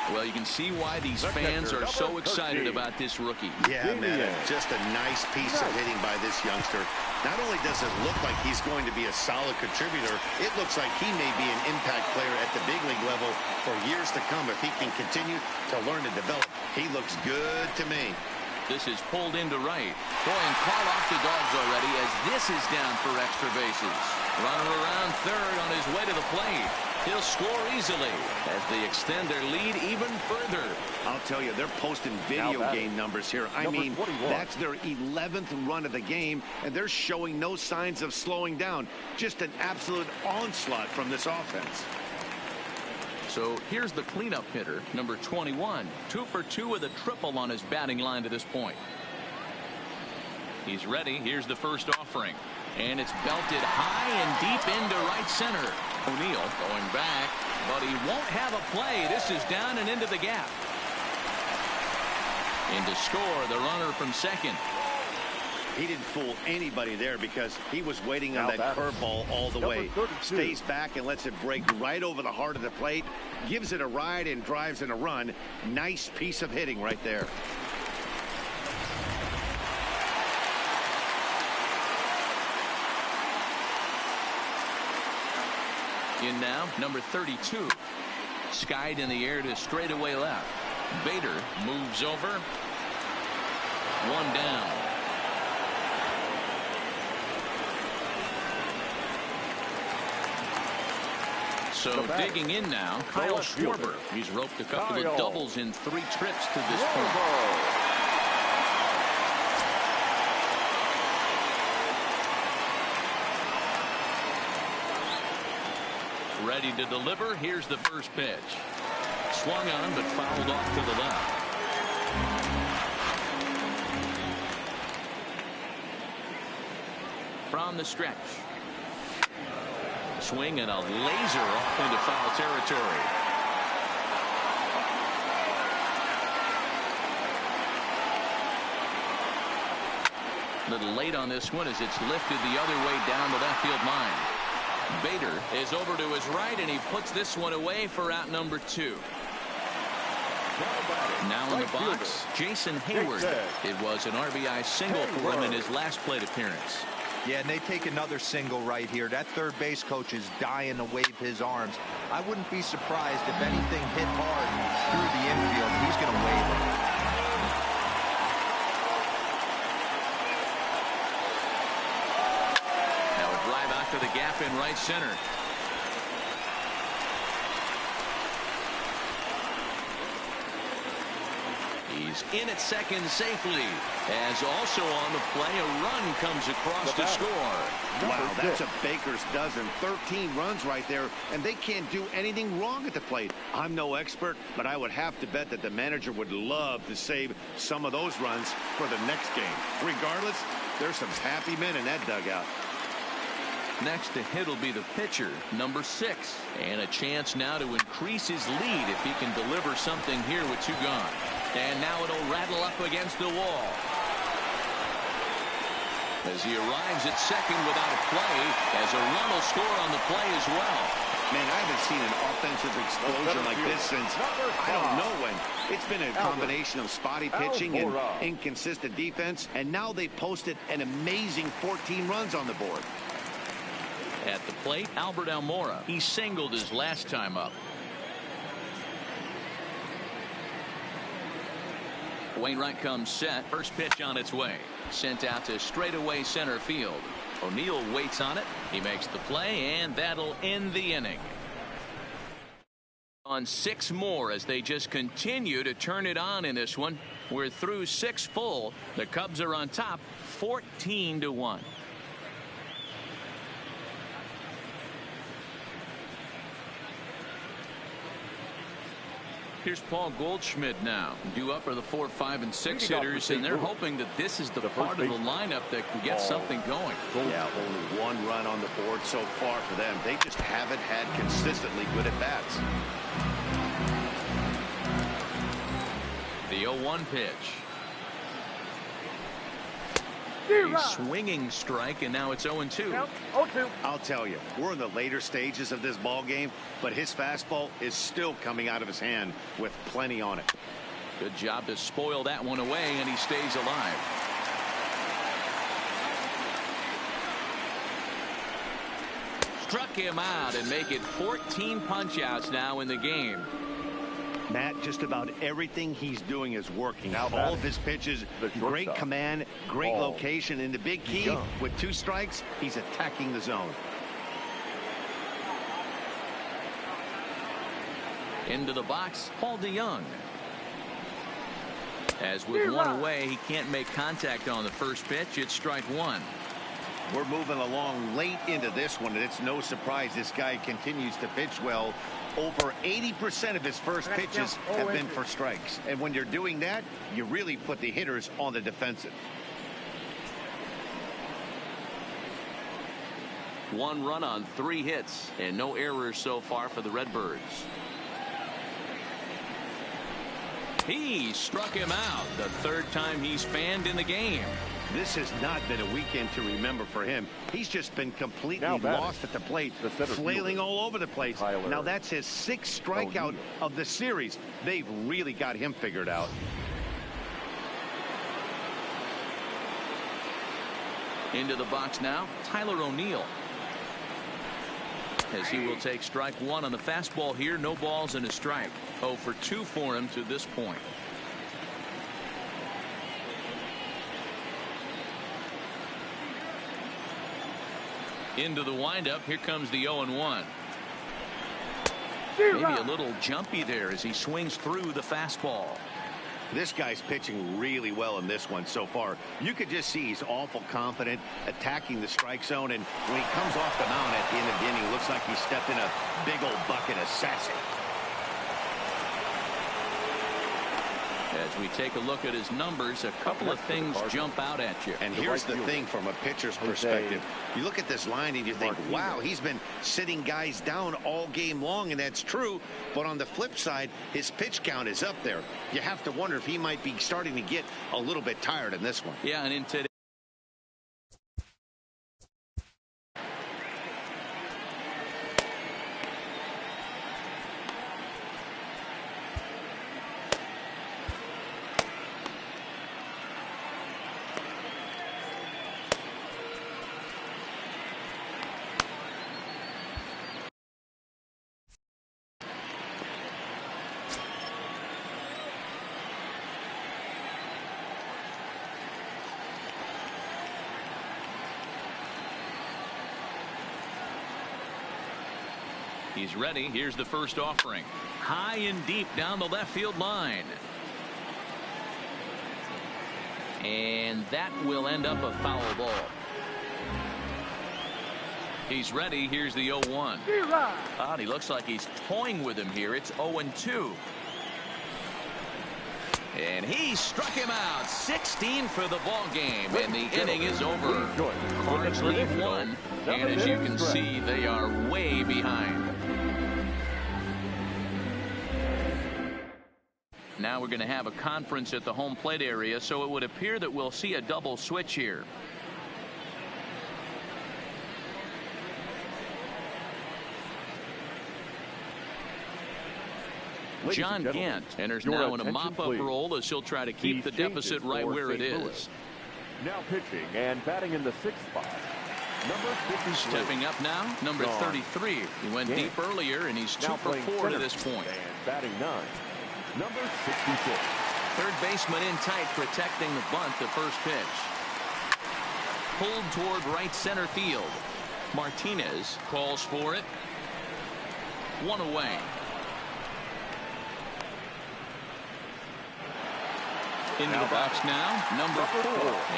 Well, you can see why these fans are so excited about this rookie. Yeah, man, just a nice piece of hitting by this youngster. Not only does it look like he's going to be a solid contributor, it looks like he may be an impact player at the big league level for years to come if he can continue to learn to develop. He looks good to me. This is pulled into right. Boy, and call off the dogs already as this is down for extra bases. Runner around 3rd on his way to the plate. He'll score easily as they extend their lead even further. I'll tell you, they're posting video game numbers here. I mean, that's their 11th run of the game, and they're showing no signs of slowing down. Just an absolute onslaught from this offense. So here's the cleanup hitter, number 21. 2 for 2 with a triple on his batting line to this point. He's ready. Here's the first offering. And it's belted high and deep into right center. O'Neill going back, but he won't have a play. This is down and into the gap. And to score, the runner from second. He didn't fool anybody there because he was waiting on that curveball all the way. Stays back and lets it break right over the heart of the plate. Gives it a ride and drives in a run. Nice piece of hitting right there. In now, number 32. Skied in the air to straightaway left. Bader moves over. 1 down. So digging in now, Kyle Schwarber. He's roped a couple of doubles in 3 trips to this point. Ready to deliver. Here's the first pitch. Swung on, but fouled off to the left. From the stretch. Swing and a laser up into foul territory. A little late on this one as it's lifted the other way down the left field line. Bader is over to his right, and he puts this one away for out number 2. Now in the box, Jason Hayward. It was an RBI single for him in his last plate appearance. Yeah, and they take another single right here. That third base coach is dying to wave his arms. I wouldn't be surprised if anything hit hard through the infield. He's going to wave it. Now a drive out to the gap in right center. He's in at second safely. As also on the play, a run comes across to score. Wow, that's a baker's dozen. 13 runs right there, and they can't do anything wrong at the plate. I'm no expert, but I would have to bet that the manager would love to save some of those runs for the next game. Regardless, there's some happy men in that dugout. Next to hit will be the pitcher, number 6. And a chance now to increase his lead if he can deliver something here with 2 gone. And now it'll rattle up against the wall. As he arrives at second without a play, as a run will score on the play as well. Man, I haven't seen an offensive explosion like this since I don't know when. It's been a combination of spotty pitching and inconsistent defense, and now they posted an amazing 14 runs on the board. At the plate, Albert Almora. He singled his last time up. Wainwright comes set. First pitch on its way. Sent out to straightaway center field. O'Neill waits on it. He makes the play, and that'll end the inning. On 6 more as they just continue to turn it on in this one. We're through 6 full. The Cubs are on top 14-1. Here's Paul Goldschmidt now. Due up are the 4, 5, and 6 hitters, and they're hoping that this is the part of the lineup that can get something going. Yeah, only 1 run on the board so far for them. They just haven't had consistently good at-bats. The 0-1 pitch. A swinging strike, and now it's 0-2. I'll tell you, we're in the later stages of this ball game, but his fastball is still coming out of his hand with plenty on it. Good job to spoil that one away, and he stays alive. Struck him out and make it 14 punch-outs now in the game. Matt, just about everything he's doing is working. All of his pitches, great command, great location, and the big key, with 2 strikes, he's attacking the zone. Into the box, Paul DeYoung. As with 1 away, he can't make contact on the first pitch. It's strike 1. We're moving along late into this one, and it's no surprise this guy continues to pitch well. Over 80% of his first pitches have been for strikes. And when you're doing that, you really put the hitters on the defensive. 1 run on 3 hits, and no errors so far for the Redbirds. He struck him out, the 3rd time he's fanned in the game. This has not been a weekend to remember for him. He's just been completely lost at the plate, flailing all over the place. Now that's his 6th strikeout of the series. They've really got him figured out. Into the box now, Tyler O'Neill. As he will take strike 1 on the fastball here. No balls and a strike. 0 for 2 for him to this point. Into the windup. Here comes the 0-1. Maybe a little jumpy there as he swings through the fastball. This guy's pitching really well in this one so far. You could just see he's awful confident attacking the strike zone, and when he comes off the mound at the end of the inning, it looks like he stepped in a big old bucket of sassy. As we take a look at his numbers, a couple of things jump out at you. And here's the thing from a pitcher's perspective. You look at this line and you think, wow, he's been sitting guys down all game long, and that's true. But on the flip side, his pitch count is up there. You have to wonder if he might be starting to get a little bit tired in this one. Yeah, and in today. He's ready. Here's the first offering. High and deep down the left field line. And that will end up a foul ball. He's ready. Here's the 0-1. He looks like he's toying with him here. It's 0-2. And he struck him out. 16 for the ball game, and the inning is over. Cards lead one, and as you can see, they are way behind. Now we're going to have a conference at the home plate area, so it would appear that we'll see a double switch here. John Gant enters now in a mop-up role as he'll try to keep the deficit right where it is. Now pitching and batting in the sixth spot, number 53. Stepping up now, number 33. He went deep earlier, and he's 2 for 4 to this point. And batting ninth, number 66. Third baseman in tight, protecting the bunt to first pitch. Pulled toward right center field. Martinez calls for it. One away. Into the box now, number 4.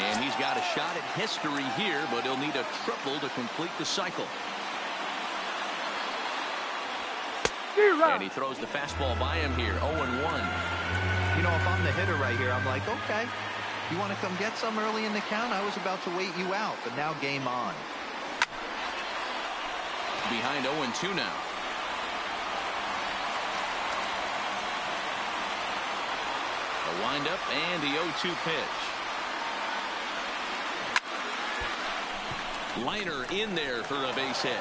And he's got a shot at history here, but he'll need a triple to complete the cycle. And he throws the fastball by him here, 0-1. You know, if I'm the hitter right here, I'm like, okay, you want to come get some early in the count? I was about to wait you out, but now game on. Behind 0-2 now. The windup and the 0-2 pitch. Liner in there for a base hit.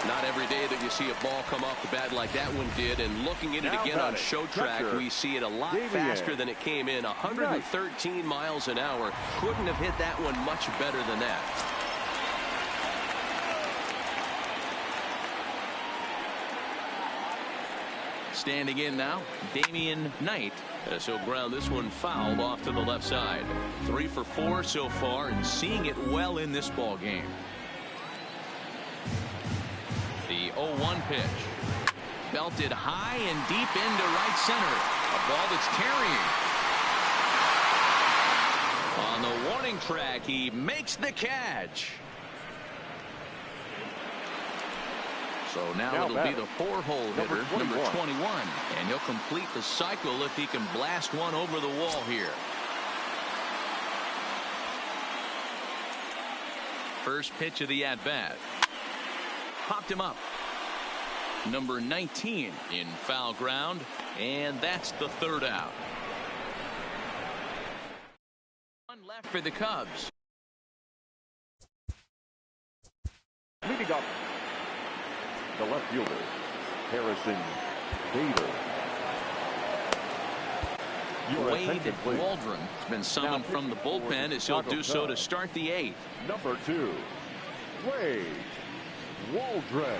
Not every day that you see a ball come off the bat like that one did, and looking at it again on show track, we see it a lot faster than it came in. 113 miles an hour. Couldn't have hit that one much better than that. Standing in now, Damian Knight, as he'll ground this one fouled off to the left side. 3 for 4 so far, and seeing it well in this ball game. The 0-1 pitch. Belted high and deep into right center. A ball that's carrying. On the warning track, he makes the catch. So now it'll be the 4-hole hitter, number 21. And he'll complete the cycle if he can blast one over the wall here. First pitch of the at-bat. Popped him up. Number 19 in foul ground, and that's the third out. One left for the Cubs. Leading up, the left fielder, Harrison Bader. Wade Waldron has been summoned from the bullpen as he'll do so to start the 8th. Number 2, Wade Waldron.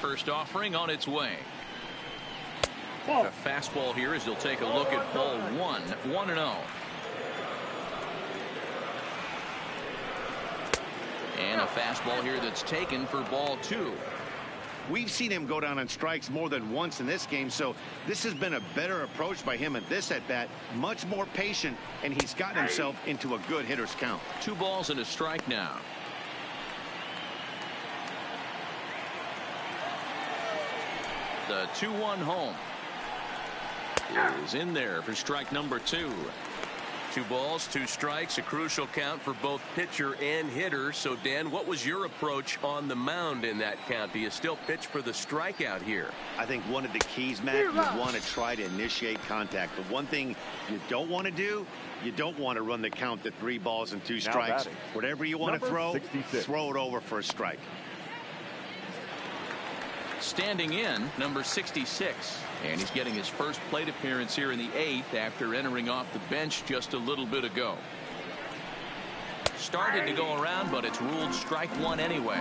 First offering on its way. The fastball here as he'll take a look at ball 1. 1-0. And a fastball here that's taken for ball 2. We've seen him go down on strikes more than once in this game, so this has been a better approach by him at this at-bat. Much more patient, and he's gotten himself into a good hitter's count. 2 balls and a strike now. The 2-1 home is in there for strike number 2. 2 balls, 2 strikes, a crucial count for both pitcher and hitter. So, Dan, what was your approach on the mound in that count? Do you still pitch for the strikeout here? I think one of the keys, Matt, you want to try to initiate contact. The one thing you don't want to do, you don't want to run the count to 3 balls and 2 strikes. Whatever you want to throw, 66. throw it over for a strike. Standing in, number 66. And he's getting his first plate appearance here in the 8th after entering off the bench just a little bit ago. Started to go around, but it's ruled strike 1 anyway.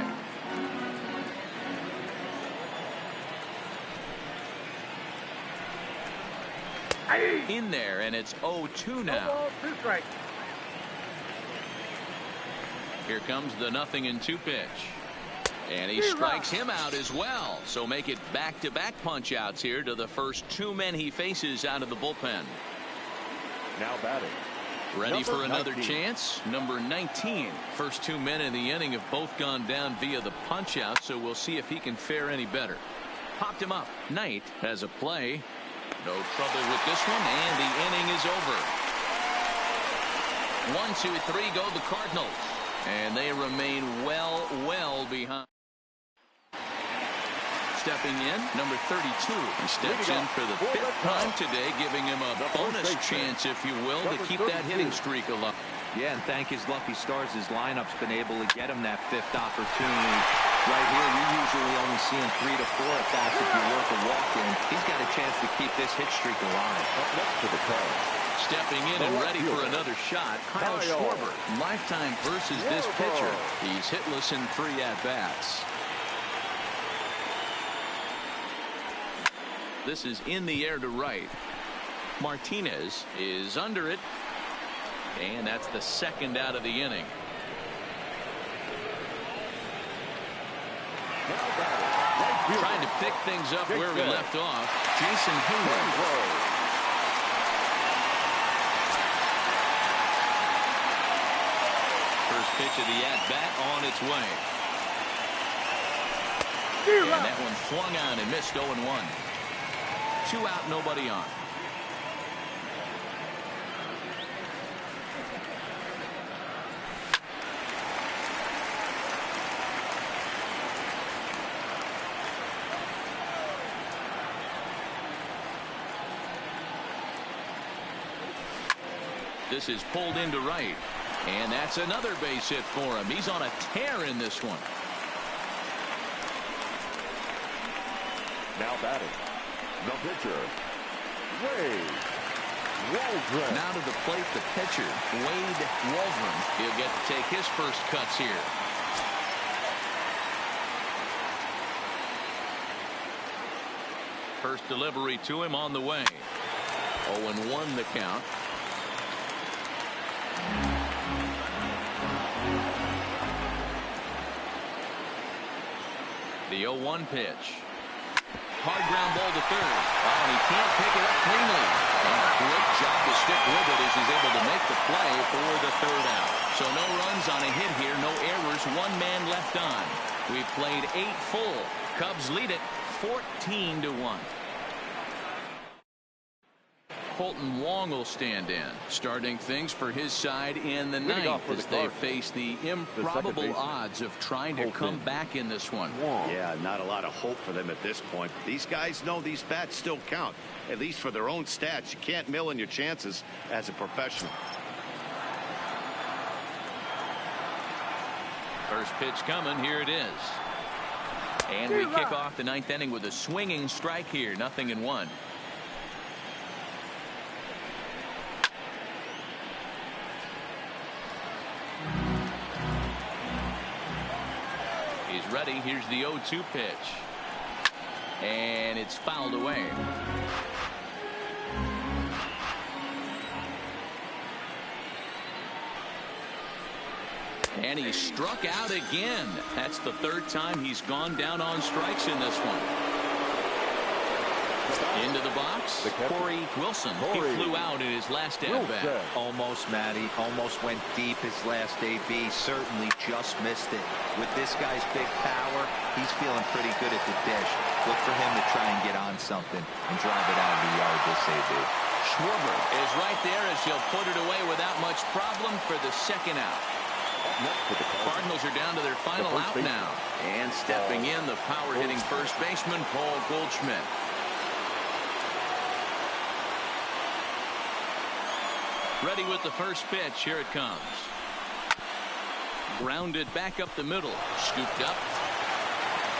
In there, and it's 0-2 now. Here comes the 0-2 pitch. And he strikes him out as well. So make it back-to-back punch-outs here to the first 2 men he faces out of the bullpen. Now batting. Ready for another chance. Number 19. First 2 men in the inning have both gone down via the punch-out, so we'll see if he can fare any better. Popped him up. Knight has a play. No trouble with this one, and the inning is over. 1, 2, 3 go the Cardinals. And they remain well behind. Stepping in, number 32. He steps in for the 5th time today, giving him a bonus chance, if you will, to keep that hitting streak alive. Yeah, and thank his lucky stars, his lineup's been able to get him that 5th opportunity. Right here, you usually only see him 3 to 4 at bats if you work a walk-in. He's got a chance to keep this hit streak alive. Up next to the call. Stepping in and ready for another shot, Kyle Schwarber. Lifetime versus this pitcher. He's hitless in 3 at-bats. This is in the air to right. Martinez is under it. And that's the 2nd out of the inning. Trying to pick things up where we left off. Jason Hayward. First pitch of the at-bat on its way. And that one swung on and missed 0-1. 2 out, nobody on. This is pulled into right. And that's another base hit for him. He's on a tear in this one. Now batting. The pitcher, Wade Waldron. Now to the plate, the pitcher, Wade Waldron. He'll get to take his first cuts here. First delivery to him on the way. 0-1 the count. The 0-1 pitch. Hard ground ball to third. Oh, and he can't pick it up cleanly. And a quick job to stick with it as he's able to make the play for the 3rd out. So no runs on a hit here, no errors, 1 man left on. We've played 8 full. Cubs lead it 14-1. Colton Wong will stand in, starting things for his side in the 9th as they face the improbable odds of trying to come back in this one. Yeah, not a lot of hope for them at this point. These guys know these bats still count, at least for their own stats. You can't mill in your chances as a professional. First pitch coming, here it is. And we kick off the 9th inning with a swinging strike here, 0-1. He's ready. Here's the 0-2 pitch. And it's fouled away. And he struck out again. That's the third time he's gone down on strikes in this one. Into the box, Corey Wilson. He flew out in his last at-bat. Almost, Matty. Almost went deep his last AB. Certainly just missed it. With this guy's big power, he's feeling pretty good at the dish. Look for him to try and get on something and drive it out of the yard this AB. Schwarber is right there as he'll put it away without much problem for the second out. Cardinals are down to their final out now. And stepping in, the power-hitting first baseman, Paul Goldschmidt. Ready with the first pitch. Here it comes. Grounded back up the middle. Scooped up.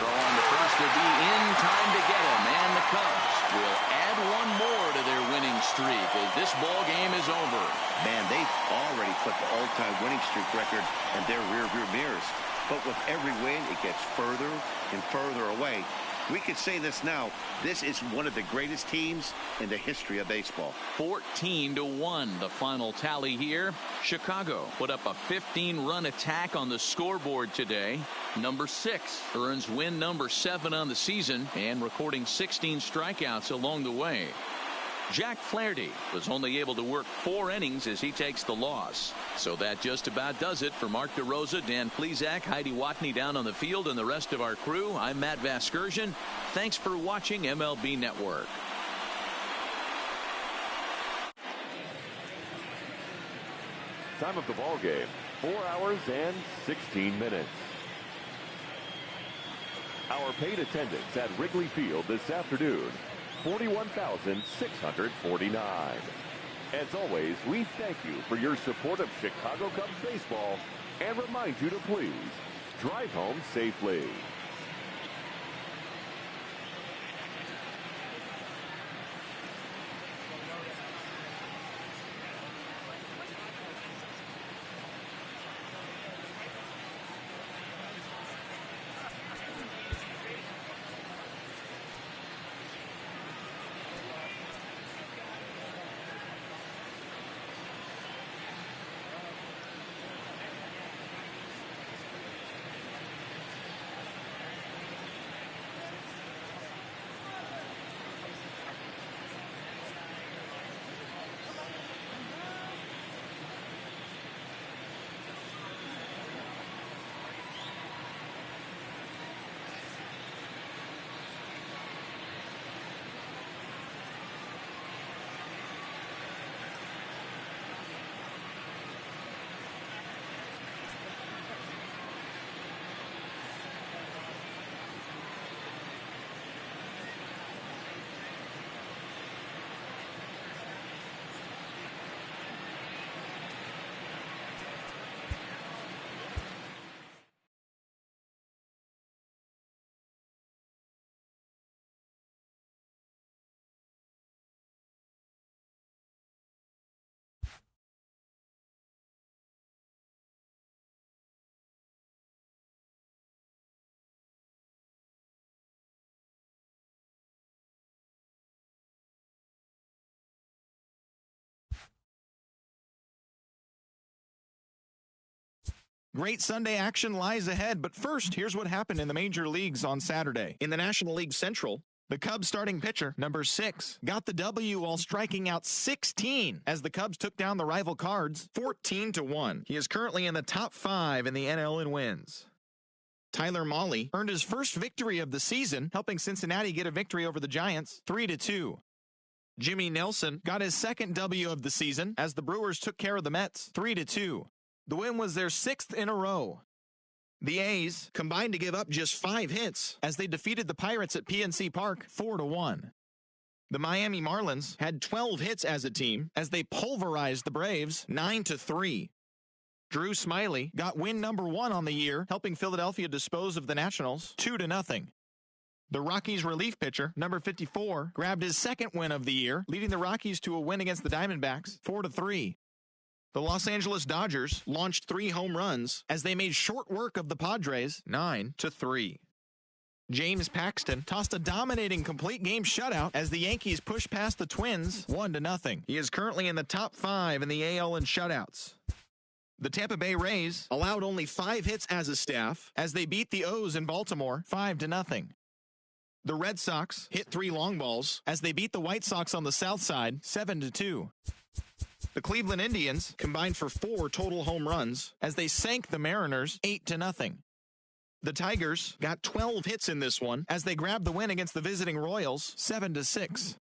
Throw on to first will be in time to get him. And the Cubs will add one more to their winning streak as this ball game is over. Man, they've already put the all-time winning streak record in their rearview mirrors. But with every win, it gets further and further away. We could say this now. This is one of the greatest teams in the history of baseball. 14-1, the final tally here. Chicago put up a 15-run attack on the scoreboard today. Number 6 earns win number 7 on the season and recording 16 strikeouts along the way. Jack Flaherty was only able to work 4 innings as he takes the loss. So that just about does it for Mark DeRosa, Dan Plesac, Heidi Watney down on the field, and the rest of our crew. I'm Matt Vasgersian. Thanks for watching MLB Network. Time of the ball game, 4 hours and 16 minutes. Our paid attendance at Wrigley Field this afternoon, 41,649. As always, we thank you for your support of Chicago Cubs baseball and remind you to please drive home safely. Great Sunday action lies ahead, but first, here's what happened in the major leagues on Saturday. In the National League Central, the Cubs starting pitcher, number 6, got the W while striking out 16 as the Cubs took down the rival Cards 14-1. He is currently in the top 5 in the NL in wins. Tyler Mahle earned his first victory of the season, helping Cincinnati get a victory over the Giants 3-2. Jimmy Nelson got his second W of the season as the Brewers took care of the Mets 3-2. The win was their 6th in a row. The A's combined to give up just 5 hits as they defeated the Pirates at PNC Park 4-1. The Miami Marlins had 12 hits as a team as they pulverized the Braves 9-3. Drew Smyly got win number 1 on the year, helping Philadelphia dispose of the Nationals 2-0. The Rockies relief pitcher, number 54, grabbed his second win of the year, leading the Rockies to a win against the Diamondbacks 4-3. The Los Angeles Dodgers launched 3 home runs as they made short work of the Padres 9-3. James Paxton tossed a dominating complete game shutout as the Yankees pushed past the Twins 1-0. He is currently in the top 5 in the AL in shutouts. The Tampa Bay Rays allowed only 5 hits as a staff as they beat the O's in Baltimore 5-0. The Red Sox hit 3 long balls as they beat the White Sox on the south side 7-2. The Cleveland Indians combined for 4 total home runs as they sank the Mariners 8-0. The Tigers got 12 hits in this one as they grabbed the win against the visiting Royals 7-6.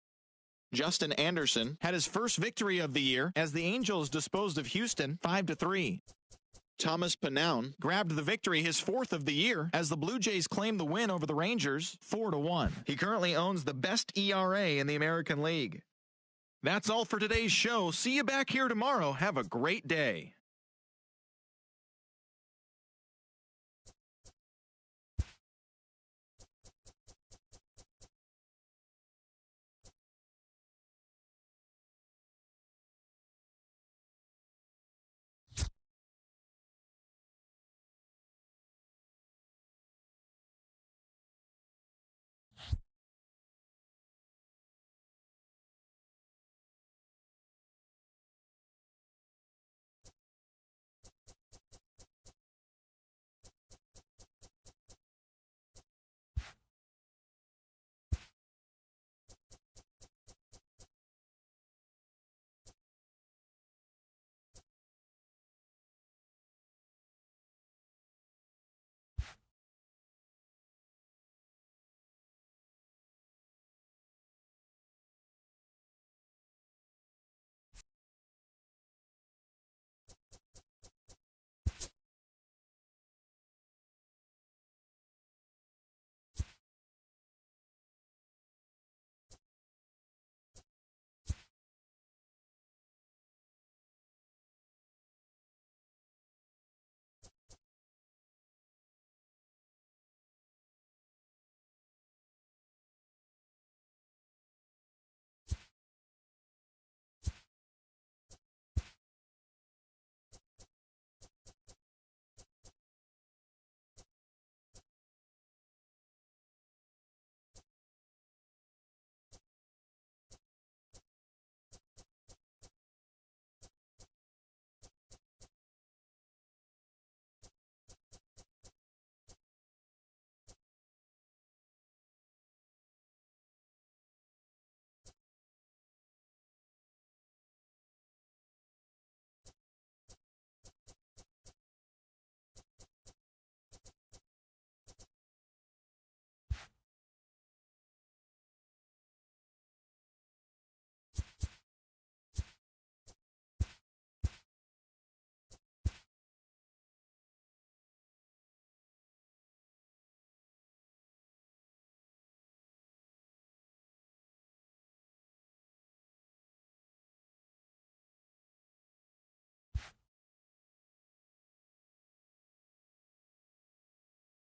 Justin Anderson had his first victory of the year as the Angels disposed of Houston 5-3. Thomas Panaun grabbed the victory, his 4th of the year, as the Blue Jays claimed the win over the Rangers 4-1. He currently owns the best ERA in the American League. That's all for today's show. See you back here tomorrow. Have a great day.